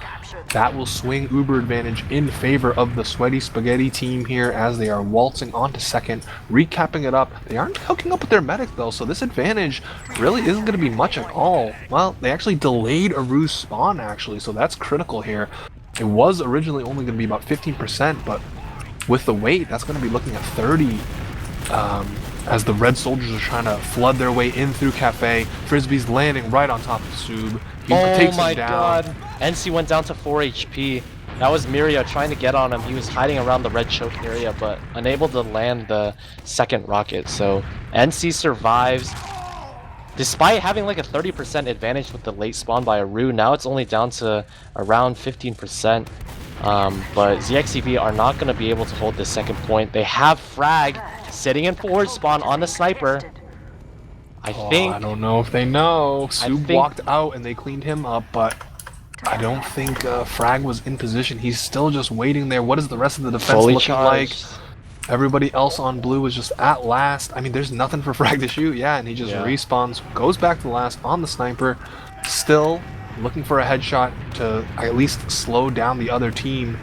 That will swing Uber advantage in favor of the Sweaty Spaghetti team here as they are waltzing onto second, recapping it up. They aren't hooking up with their medic though, so this advantage really isn't going to be much at all. Well, they actually delayed Aru's spawn actually, so that's critical here. It was originally only going to be about 15%, but with the wait, that's going to be looking at 30. As the red soldiers are trying to flood their way in through Cafe. Frisbee's landing right on top of Soob. He takes him down. God. NC went down to 4 HP. That was Miria trying to get on him. He was hiding around the red choke area, but unable to land the second rocket. So NC survives. Despite having like a 30% advantage with the late spawn by Aru, now it's only down to around 15%. But zxcv are not going to be able to hold this second point. They have frag sitting in forward spawn on the sniper. I think. I don't know if they know. Soob walked out and they cleaned him up, but I don't think Frag was in position. He's still just waiting there. What is the rest of the defense Fully looking charged. like? Everybody else on blue was just at last. I mean, there's nothing for Frag to shoot. Yeah, and he just respawns, goes back to last on the sniper, still looking for a headshot to at least slow down the other team.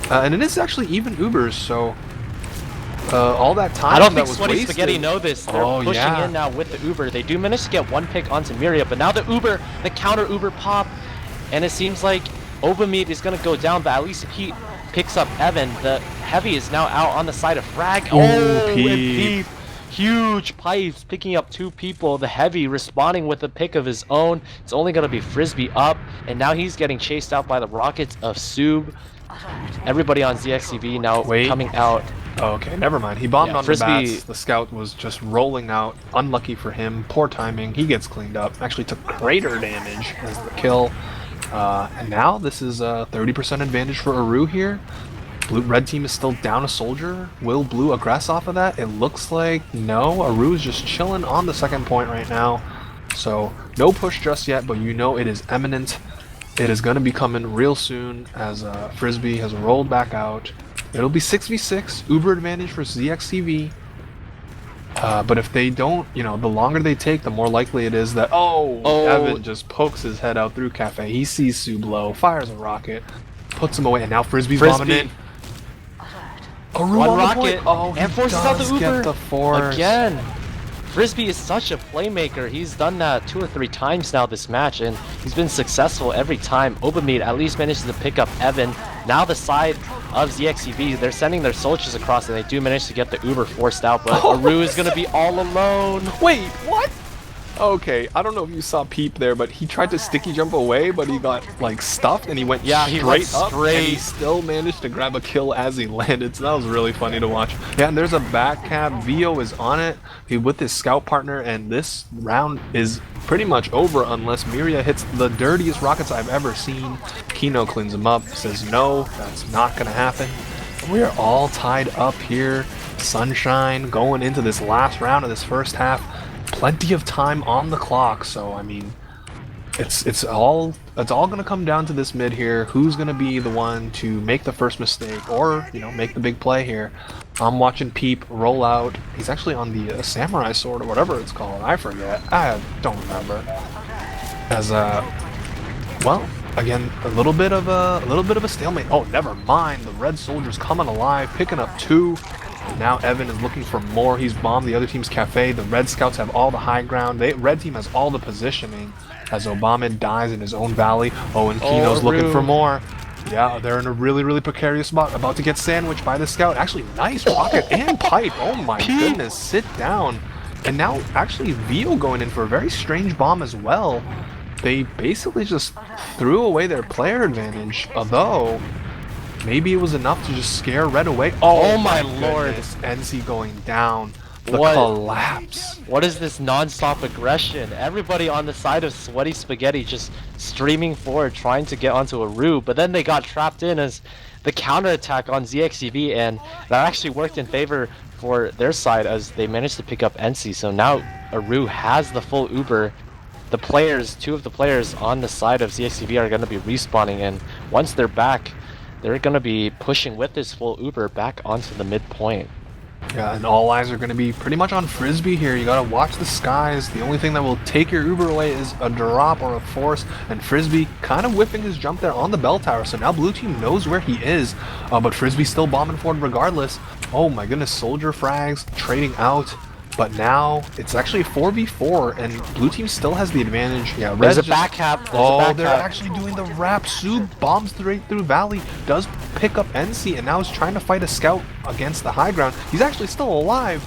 And it is actually even Ubers, so all that time I don't that think was Sweaty wasted. Spaghetti know this. They're pushing in now with the Uber. They do manage to get one pick onto Miria, but now the Uber, the counter Uber pop, and it seems like Obamid is going to go down, but at least if he picks up Evan, the heavy is now out on the side of Frag. And Peep. Huge pipes picking up 2 people. The heavy responding with a pick of his own. It's only going to be Frisbee up, and now he's getting chased out by the rockets of Sub. Everybody on zxcv now coming out. Oh, okay, never mind. He bombed on Frisbee. the bats. The scout was just rolling out. Unlucky for him. Poor timing. He gets cleaned up. Actually took crater damage as the kill. And now this is a 30% advantage for Aru here. Red team is still down a soldier. Will blue aggress off of that? It looks like no. Aru is just chilling on the second point right now. So no push just yet, but you know it is imminent. It is going to be coming real soon as Frisbee has rolled back out. It'll be 6v6, Uber advantage for zxcv. But if they don't, you know, the longer they take, the more likely it is that, Evan just pokes his head out through Cafe. He sees Sub low, fires a rocket, puts him away, and now Frisbee's bombing in. One rocket, and forces out the Uber get the force. Again. Frisbee is such a playmaker. He's done that 2 or 3 times now this match, and he's been successful every time. Obamid at least manages to pick up Evan. Now the side of zxcv, they're sending their soldiers across, and they do manage to get the Uber forced out, but Aru is going to be all alone. Wait, what? Okay, I don't know if you saw Peep there, but he tried to sticky jump away, but he got like stuffed and he went straight up, and he still managed to grab a kill as he landed. So that was really funny to watch. Yeah, and there's a back cab. Vio is on it with his scout partner, and this round is pretty much over unless Miria hits the dirtiest rockets I've ever seen. Kino cleans him up, says no, that's not gonna happen. We are all tied up here. Sunshine going into this last round of this first half. Plenty of time on the clock, so I mean, it's all gonna come down to this mid here. Who's gonna be the one to make the first mistake, or make the big play here? I'm watching Peep roll out. He's actually on the samurai sword or whatever it's called. I forget. I don't remember. As well, again, a little bit of a stalemate. Oh, never mind. The red soldier's coming alive, picking up 2. Now Evan is looking for more. He's bombed the other team's cafe. The red scouts have all the high ground. Red team has all the positioning as Obama dies in his own valley. Oh, and Kino's looking for more. Yeah, they're in a really, really precarious spot. About to get sandwiched by the scout. Actually, nice rocket and pipe. Oh my goodness, sit down. And now actually Vio going in for a very strange bomb as well. They basically just threw away their player advantage, although maybe it was enough to just scare Red away. Oh my lord. NC going down. The collapse. What is this non-stop aggression? Everybody on the side of Sweaty Spaghetti just streaming forward, trying to get onto Aru, but then they got trapped in as the counterattack on zxcv, and that actually worked in favor for their side as they managed to pick up NC. So now Aru has the full Uber. The players, 2 of the players on the side of zxcv are going to be respawning, and once they're back, they're going to be pushing with this full Uber back onto the midpoint. Yeah, and all eyes are going to be pretty much on Frisbee here. You got to watch the skies. The only thing that will take your Uber away is a drop or a force, and Frisbee kind of whiffing his jump there on the bell tower. So now blue team knows where he is, but Frisbee still bombing forward regardless. Oh my goodness, soldier frags trading out. But now it's actually a 4v4, and blue team still has the advantage. Yeah, there's a back cap. They're actually doing the wrap. Sub bombs straight through Valley, does pick up NC, and now is trying to fight a scout against the high ground. He's actually still alive.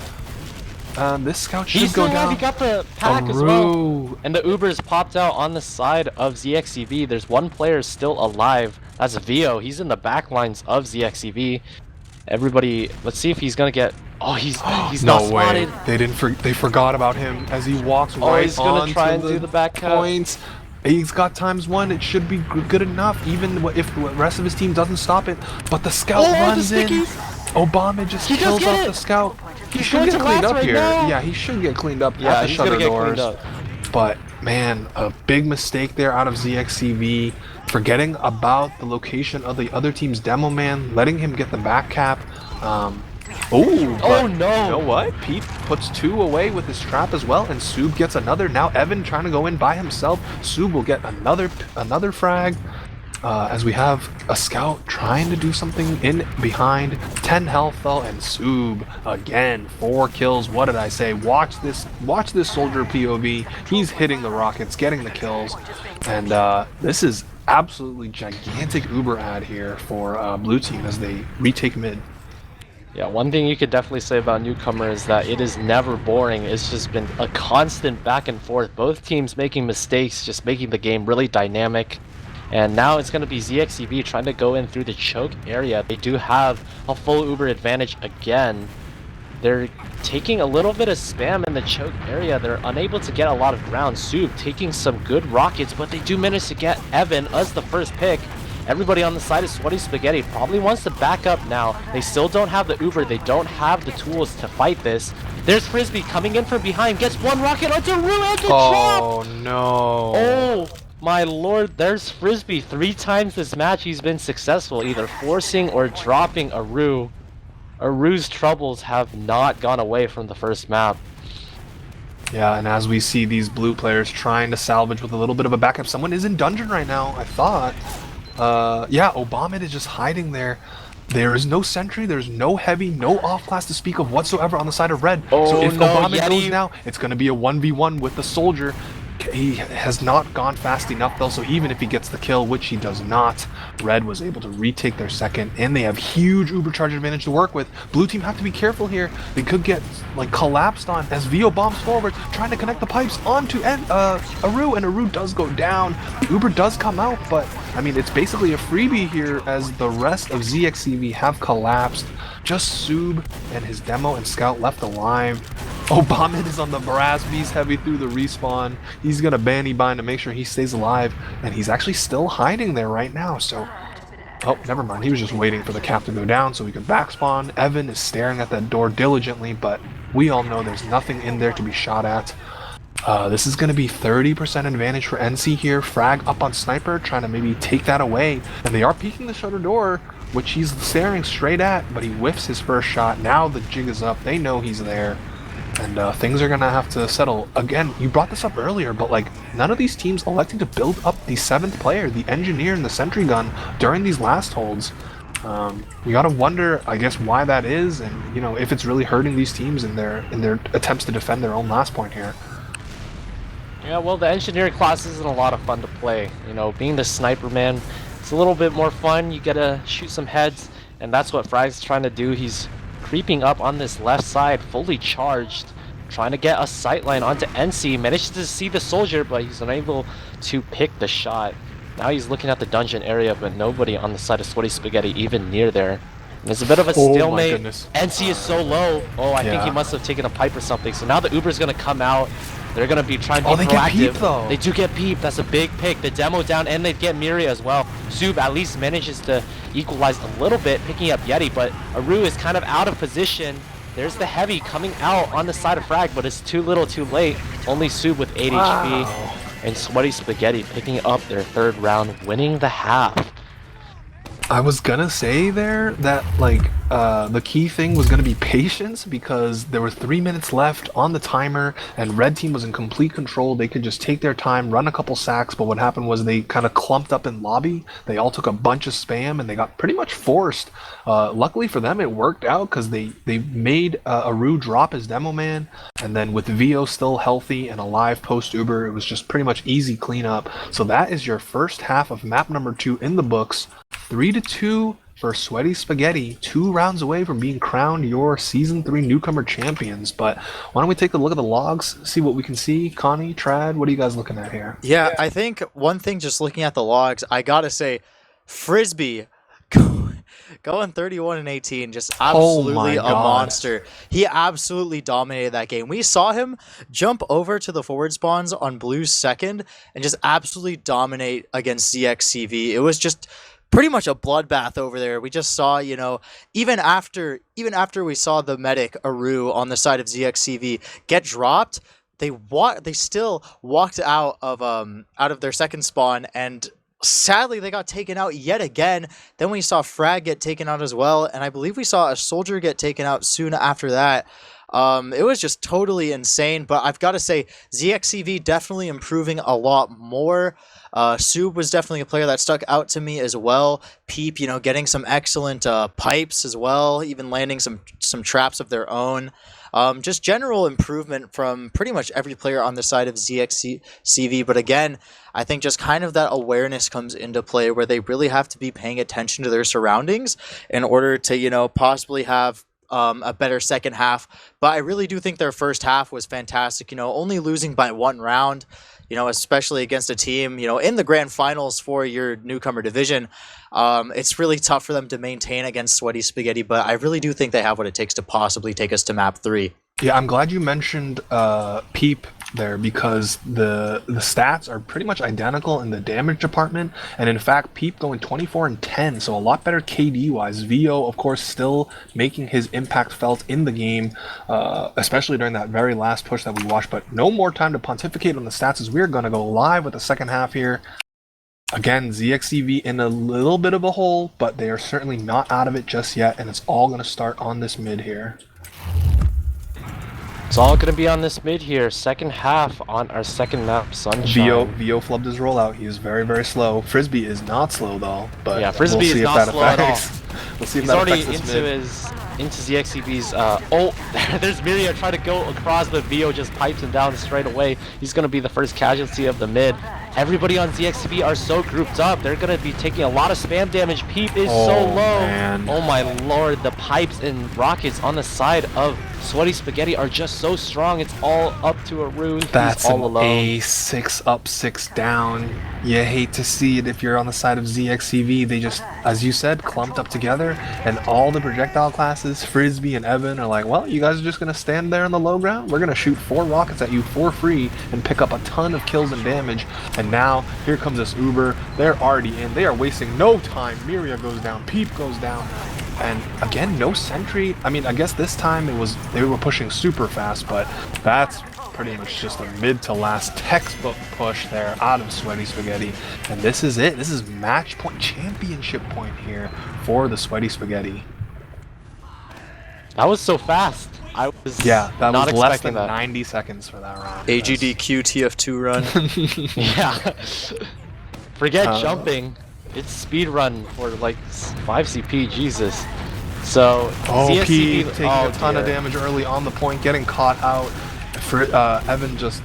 This scout should go down. He got the pack as well. And the Ubers popped out on the side of zxcv. There's one player still alive. That's Vio. He's in the back lines of zxcv. Everybody, let's see if he's gonna get. Oh, he's no not spotted. Way. They forgot about him as he walks he's gonna try and do the back cut. Points. He's got ×1. It should be good enough, even if the rest of his team doesn't stop it. But the scout runs in. Obama just kills off the scout. He should get cleaned up here. Yeah, he should get cleaned up at the shutter doors. But Man, a big mistake there out of zxcv, forgetting about the location of the other team's demo man, letting him get the back cap. Oh, but no! you know what? Pete puts 2 away with his trap as well, and Soob gets another. Now Evan trying to go in by himself. Soob will get another frag. As we have a scout trying to do something in behind. 10 health though, and Soob again, 4 kills. What did I say? Watch this soldier POV. He's hitting the rockets, getting the kills, and this is absolutely gigantic Uber ad here for blue team as they retake mid. Yeah, one thing you could definitely say about Newcomer is that it is never boring. It's just been a constant back and forth. Both teams making mistakes, just making the game really dynamic. And now it's going to be zxcv trying to go in through the choke area. They do have a full Uber advantage again. They're taking a little bit of spam in the choke area. They're unable to get a lot of ground. Soob taking some good rockets, but they do manage to get Evan as the first pick. Everybody on the side of Sweaty Spaghetti probably wants to back up now. They still don't have the Uber. They don't have the tools to fight this. There's Frisbee coming in from behind. Gets 1 rocket onto Rue and the trap! Oh no. Oh my lord, there's Frisbee. 3 times this match he's been successful, either forcing or dropping Aru. Aru's troubles have not gone away from the first map. Yeah, and as we see these blue players trying to salvage with a little bit of a backup, someone is in dungeon right now, I thought. Yeah, Obama is just hiding there. There is no sentry, there's no heavy, no off-class to speak of whatsoever on the side of red. Oh, so if no, Obama Yeti. goes now, it's going to be a 1v1 with the soldier. He has not gone fast enough though, so even if he gets the kill, which he does not, Red was able to retake their second, and they have huge Ubercharge advantage to work with. Blue team have to be careful here. They could get like collapsed on as Vio bombs forward, trying to connect the pipes onto Aru, and Aru does go down. The Uber does come out, but I mean it's basically a freebie here as the rest of zxcv have collapsed. Just Soob and his demo and scout left alive. Obama is on the brass beast heavy through the respawn. He's gonna banny bind to make sure he stays alive, and he's actually still hiding there right now. So, oh, never mind. He was just waiting for the cap to go down so he could backspawn. Evan is staring at that door diligently, but we all know there's nothing in there to be shot at. This is going to be 30% advantage for NC here. Frag up on Sniper, trying to maybe take that away. And they are peeking the shutter door, which he's staring straight at, but he whiffs his first shot. Now the jig is up. They know he's there. And things are going to have to settle. Again, you brought this up earlier, but like none of these teams electing to build up the 7th player, the engineer and the sentry gun during these last holds. You gotta wonder, I guess, why that is, and you know if it's really hurting these teams in their attempts to defend their own last point here. Yeah, well, the engineering class isn't a lot of fun to play. You know, being the sniper man, it's a little bit more fun. You gotta shoot some heads, and that's what Frag's trying to do. He's creeping up on this left side, fully charged, trying to get a sightline onto NC. Manages to see the soldier, but he's unable to pick the shot. Now he's looking at the dungeon area, but nobody on the side of Sweaty Spaghetti even near there. And it's a bit of a stalemate. NC is so low. Oh, I think he must have taken a pipe or something. So now the Uber's gonna come out. They're gonna be trying to be proactive. Get peep, though. They do get peep. That's a big pick. The demo down, and they get Miria as well. Soob at least manages to equalize a little bit, picking up Yeti, but Aru is kind of out of position. There's the heavy coming out on the side of Frag, but it's too little too late. Only Soob with 8 HP. And Sweaty Spaghetti picking up their 3rd round, winning the half. I was gonna say there that like the key thing was gonna be patience, because there were 3 minutes left on the timer and red team was in complete control. They could just take their time, run a couple sacks, but what happened was they kind of clumped up in lobby. They all took a bunch of spam and they got pretty much forced. Luckily for them, it worked out because they made Aru drop his demo man, and then with Vio still healthy and alive post Uber, it was just pretty much easy cleanup. So that is your first half of map number 2 in the books. 3-2 for Sweaty Spaghetti, 2 rounds away from being crowned your Season 3 Newcomer champions. But why don't we take a look at the logs, see what we can see? Connie, Trad, what are you guys looking at here? Yeah, I think one thing, just looking at the logs, I gotta say, Frisbee going 31-18, just absolutely a monster. He absolutely dominated that game. We saw him jump over to the forward spawns on Blue's second and just absolutely dominate against zxcv. It was just pretty much a bloodbath over there. We just saw, you know, even after we saw the medic Aru on the side of zxcv get dropped, they still walked out of their second spawn, and sadly they got taken out yet again. Then we saw Frag get taken out as well, and I believe we saw a soldier get taken out soon after that. It was just totally insane, but I've got to say, zxcv definitely improving a lot more. Soob was definitely a player that stuck out to me as well. Peep, you know, getting some excellent pipes as well, even landing some traps of their own. Just general improvement from pretty much every player on the side of zxcv. But again, I think just kind of that awareness comes into play where they really have to be paying attention to their surroundings in order to, you know, possibly have a better second half. But I really do think their first half was fantastic, you know, only losing by 1 round, you know, especially against a team, you know, in the grand finals for your newcomer division. It's really tough for them to maintain against Sweaty Spaghetti, but I really do think they have what it takes to possibly take us to map 3. Yeah, I'm glad you mentioned Peep there, because the stats are pretty much identical in the damage department, and in fact Peep going 24 and 10, so a lot better KD wise. VO of course still making his impact felt in the game, especially during that very last push that we watched. But no more time to pontificate on the stats, as we're going to go live with the second half here. Again, zxcv in a little bit of a hole, but they are certainly not out of it just yet, and it's all going to start on this mid here. It's all going to be on this mid here. Second half on our second map, Sunshine. VO flubbed his rollout. He is very, very slow. Frisbee is not slow though, but yeah, Frisbee we'll see is if not that slow at all. affects. We'll see if He's that already affects this mid. into zxcv's there's Miria trying to go across, but VO just pipes him down straight away. He's going to be the first casualty of the mid. Everybody on zxcv are so grouped up. They're going to be taking a lot of spam damage. Peep is so low. Man. Oh my lord, the pipes and rockets on the side of Sweaty Spaghetti are just so strong. It's all up to a roof. That's He's all an alone. A, 6 up, 6 down. You hate to see it if you're on the side of zxcv. They just, as you said, clumped up together, and all the projectile classes, Frisbee and Evan, are like, well, you guys are just going to stand there on the low ground? We're going to shoot 4 rockets at you for free and pick up a ton of kills and damage. And now, here comes this Uber. They're already in. They are wasting no time. Miria goes down. Peep goes down. And again, no sentry. I mean, I guess this time they were pushing super fast, but that's pretty much just a mid to last textbook push there out of Sweaty Spaghetti. And this is it. This is match point, championship point here for the Sweaty Spaghetti. That was so fast. I was that not was less than that. 90 seconds for that round. AGDQ TF2 run. Yeah. Forget jumping. It's speed run for like 5 CP, Jesus. So Peep taking a ton of dear. damage early on the point, getting caught out. Evan just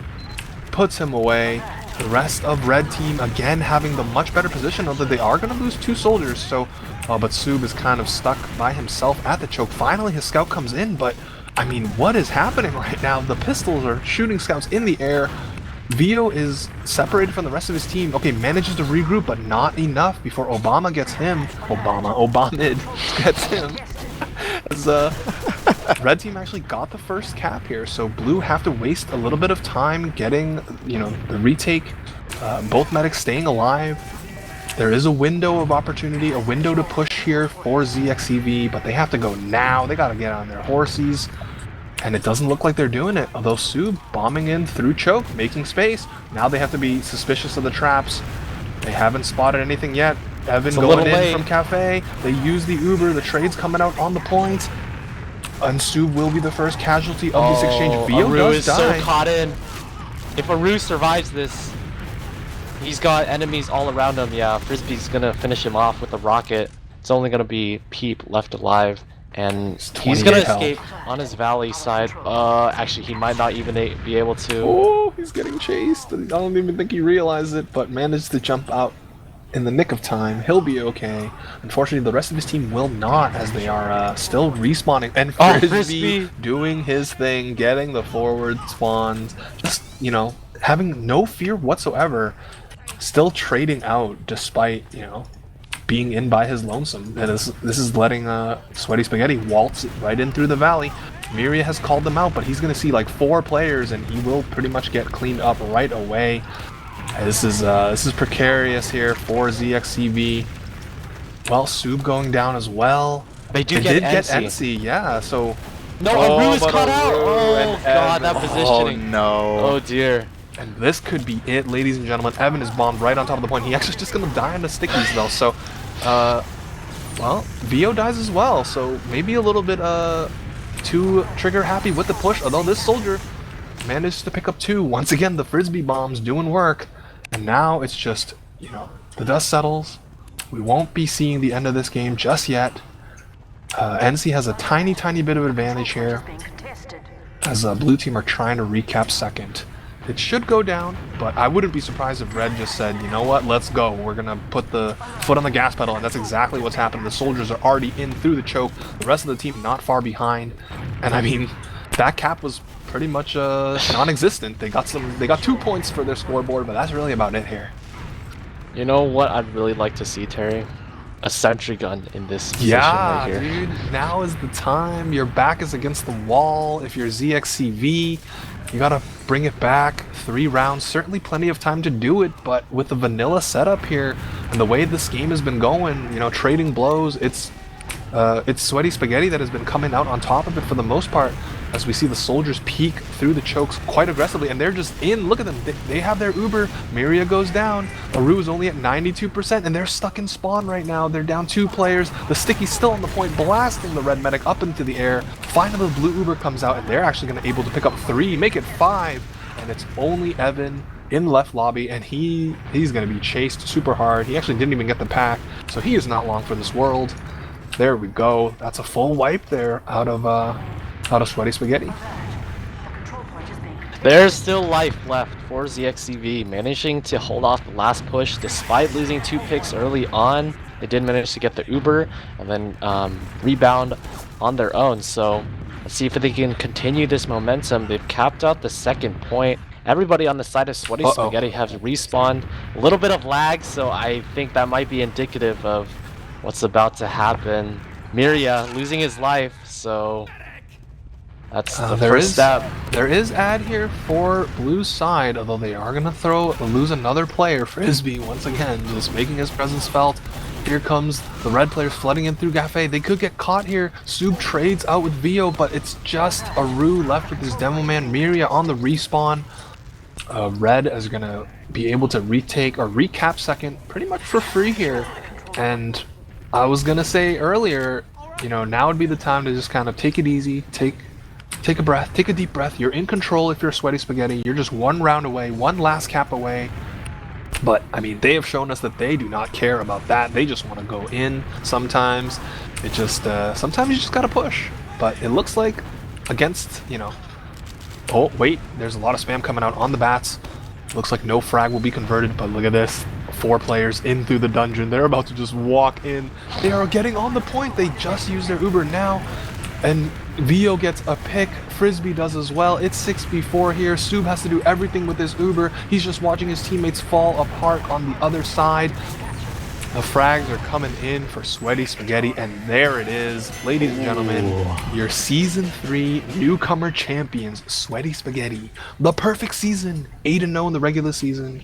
puts him away. The rest of red team again having the much better position, although they are going to lose 2 soldiers. So, but Soob is kind of stuck by himself at the choke. Finally, his scout comes in, but I mean, what is happening right now? The pistols are shooting scouts in the air. Vito is separated from the rest of his team. Okay, manages to regroup, but not enough before Obama gets him. Obamid gets him. As red team actually got the first cap here, so blue have to waste a little bit of time getting, you know, the retake. Both medics staying alive. There is a window of opportunity, a window to push here for zxcv, but they have to go now. They got to get on their horses. And it doesn't look like they're doing it, although Soob bombing in through choke, making space. Now they have to be suspicious of the traps. They haven't spotted anything yet. Evan going in from Cafe. They use the Uber. The trade's coming out on the point. And Soob will be the first casualty of this exchange. Vio Aru does is die. so caught in. If Aru survives this, he's got enemies all around him. Yeah, Frisbee's gonna finish him off with a rocket. It's only gonna be Peep left alive. And he's gonna escape on his valley side. Actually, he might not even be able to. Oh, he's getting chased. I don't even think he realized it, but managed to jump out in the nick of time. He'll be okay. Unfortunately, the rest of his team will not, as they are still respawning. And Frisbee doing his thing, getting the forward spawns. Just, you know, having no fear whatsoever. Still trading out despite, you know, being in by his lonesome. And this is letting Sweaty Spaghetti waltz right in through the valley. Miria has called them out, but he's going to see like 4 players, and he will pretty much get cleaned up right away. This is precarious here for zxcv. Well, Soob going down as well. They did get get NC, yeah. So No, Oh, Aru is but caught out. Aru Oh and god, that Evan. positioning. Oh no. Oh dear. And this could be it, ladies and gentlemen. Evan is bombed right on top of the point. He actually just gonna die on the stickies though. So, well, Vio dies as well. So maybe a little bit too trigger happy with the push. Although this soldier managed to pick up 2. Once again, the frisbee bombs doing work. And now it's just, you know, the dust settles. We won't be seeing the end of this game just yet. NC has a tiny bit of advantage here, as blue team are trying to recap second. It should go down, but I wouldn't be surprised if red just said, you know what, let's go. We're gonna put the foot on the gas pedal, and that's exactly what's happened. The soldiers are already in through the choke. The rest of the team not far behind, and I mean, that cap was pretty much non-existent. They got 2 points for their scoreboard, but that's really about it here. You know what I'd really like to see, Terry? A sentry gun in this position Yeah, right here. dude, now is the time. Your back is against the wall. If you're zxcv, you gotta bring it back. 3 rounds, certainly plenty of time to do it, but with the vanilla setup here and the way this game has been going, you know, trading blows, it's Sweaty Spaghetti that has been coming out on top of it for the most part, as we see the soldiers peek through the chokes quite aggressively, and they're just in. Look at them, they have their Uber. Miria goes down. Aru is only at 92%, and they're stuck in spawn right now. They're down 2 players. The Sticky's still on the point, blasting the red medic up into the air. Finally, the blue Uber comes out, and they're actually going to be able to pick up 3, make it 5, and it's only Evan in left lobby, and he's going to be chased super hard. He actually didn't even get the pack, so he is not long for this world. There we go. That's a full wipe there out of Sweaty Spaghetti. There's still life left for zxcv, managing to hold off the last push despite losing 2 picks early on. They did manage to get the Uber and then rebound on their own. So let's see if they can continue this momentum. They've capped out the second point. Everybody on the side of Sweaty Spaghetti has respawned. A little bit of lag, so I think that might be indicative of what's about to happen. Miria losing his life, so that's the first step. There is ad here for Blue's side, although they are going to lose another player. Frisbee, once again, just making his presence felt. Here comes the red players flooding in through Gafe. They could get caught here. Sub trades out with Vio, but it's just Aru left with his demo man. Miria on the respawn. Red is going to be able to retake or recap second pretty much for free here. And I was going to say earlier, you know, now would be the time to just kind of take it easy, take a breath, take a deep breath. You're in control if you're Sweaty Spaghetti. You're just 1 round away, 1 last cap away. But, I mean, they have shown us that they do not care about that. They just want to go in sometimes. It just, sometimes you just got to push. But it looks like against, you know... Oh, wait, there's a lot of spam coming out on the bats. Looks like no frag will be converted, but look at this. 4 players in through the dungeon. They're about to just walk in. They are getting on the point. They just used their Uber now. And Vio gets a pick. Frisbee does as well. It's 6v4 here. Sub has to do everything with his Uber. He's just watching his teammates fall apart on the other side. The frags are coming in for Sweaty Spaghetti, and there it is. Ladies and gentlemen, your Season 3 Newcomer champions, Sweaty Spaghetti. The perfect season. 8-0 in the regular season.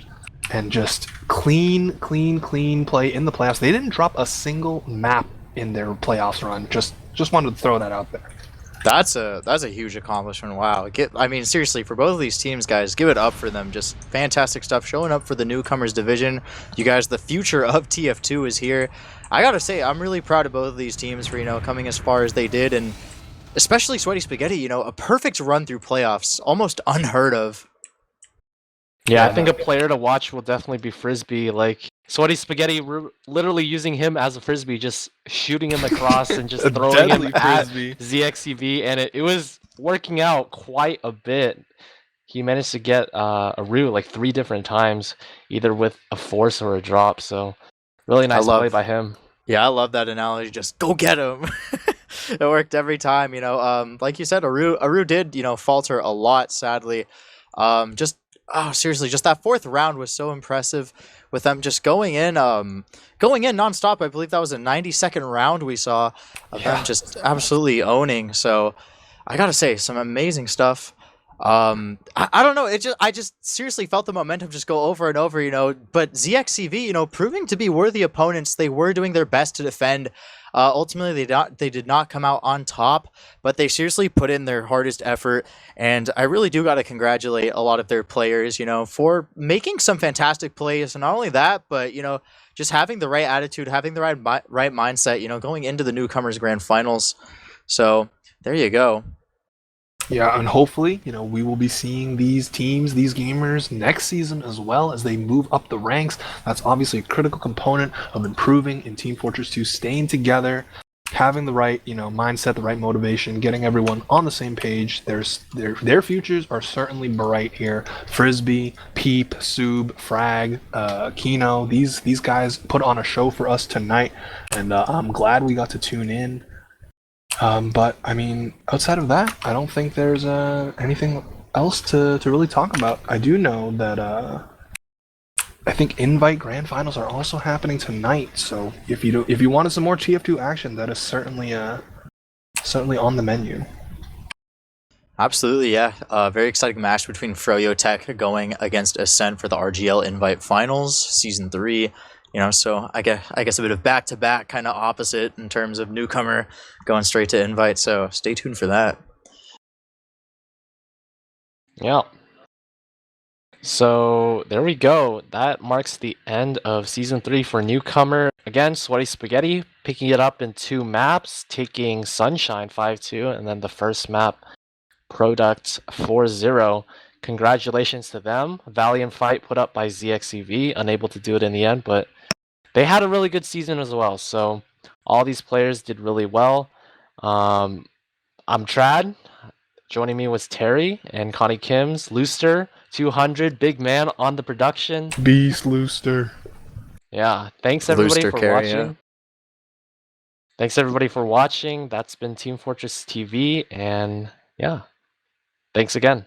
And just clean play in the playoffs. They didn't drop a single map in their playoffs run. Just wanted to throw that out there. That's a huge accomplishment. Wow. I mean, seriously, for both of these teams, guys, give it up for them. Just fantastic stuff. Showing up for the Newcomers division. You guys, the future of TF2 is here. I gotta say, I'm really proud of both of these teams for, you know, coming as far as they did, and especially Sweaty Spaghetti, you know, a perfect run through playoffs. Almost unheard of. Yeah, I think a player to watch will definitely be Frisbee. Like, Sweaty Spaghetti, literally using him as a Frisbee, just shooting him across and just throwing him at zxcv, and it was working out quite a bit. He managed to get Aru like 3 different times, either with a force or a drop, so really nice play by him. Yeah, I love that analogy. Just go get him. It worked every time, you know. Like you said, Aru did, you know, falter a lot, sadly. Oh, seriously, just that 4th round was so impressive with them just going in nonstop. I believe that was a 90-second round we saw of them just absolutely owning. So I gotta say, some amazing stuff. I don't know. I just seriously felt the momentum just go over and over, But zxcv, proving to be worthy opponents. They were doing their best to defend. Ultimately, they did not come out on top, but they seriously put in their hardest effort. And I really do got to congratulate a lot of their players, for making some fantastic plays. And not only that, but just having the right attitude, having the right mindset, going into the Newcomers Grand Finals. So there you go. Yeah, and hopefully, we will be seeing these teams, these gamers next season as well as they move up the ranks. That's obviously a critical component of improving in Team Fortress 2, staying together, having the right, mindset, the right motivation, getting everyone on the same page. Their futures are certainly bright here. Frisbee, Peep, Soob, Frag, Kino, these guys put on a show for us tonight, and I'm glad we got to tune in. But I mean, outside of that, I don't think there's anything else to really talk about. I do know that I think Invite Grand Finals are also happening tonight. So if you wanted some more TF2 action, that is certainly on the menu. Absolutely, yeah. Very exciting match between Froyo Tech going against Ascent for the RGL Invite Finals Season 3. So I guess a bit of back-to-back kind of opposite in terms of Newcomer going straight to Invite. So stay tuned for that. Yeah. So there we go. That marks the end of Season 3 for Newcomer. Again, Sweaty Spaghetti picking it up in 2 maps, taking Sunshine 5-2, and then the first map, Product 4-0. Congratulations to them. Valiant fight put up by zxcv, unable to do it in the end, but they had a really good season as well. So all these players did really well. I'm Trad. Joining me was Tery and Connie Kim's Looster 200, big man on the production. Beast Looster. Yeah, thanks everybody Looster for carry, watching. yeah. Thanks everybody for watching. That's been Team Fortress TV, and yeah, thanks again.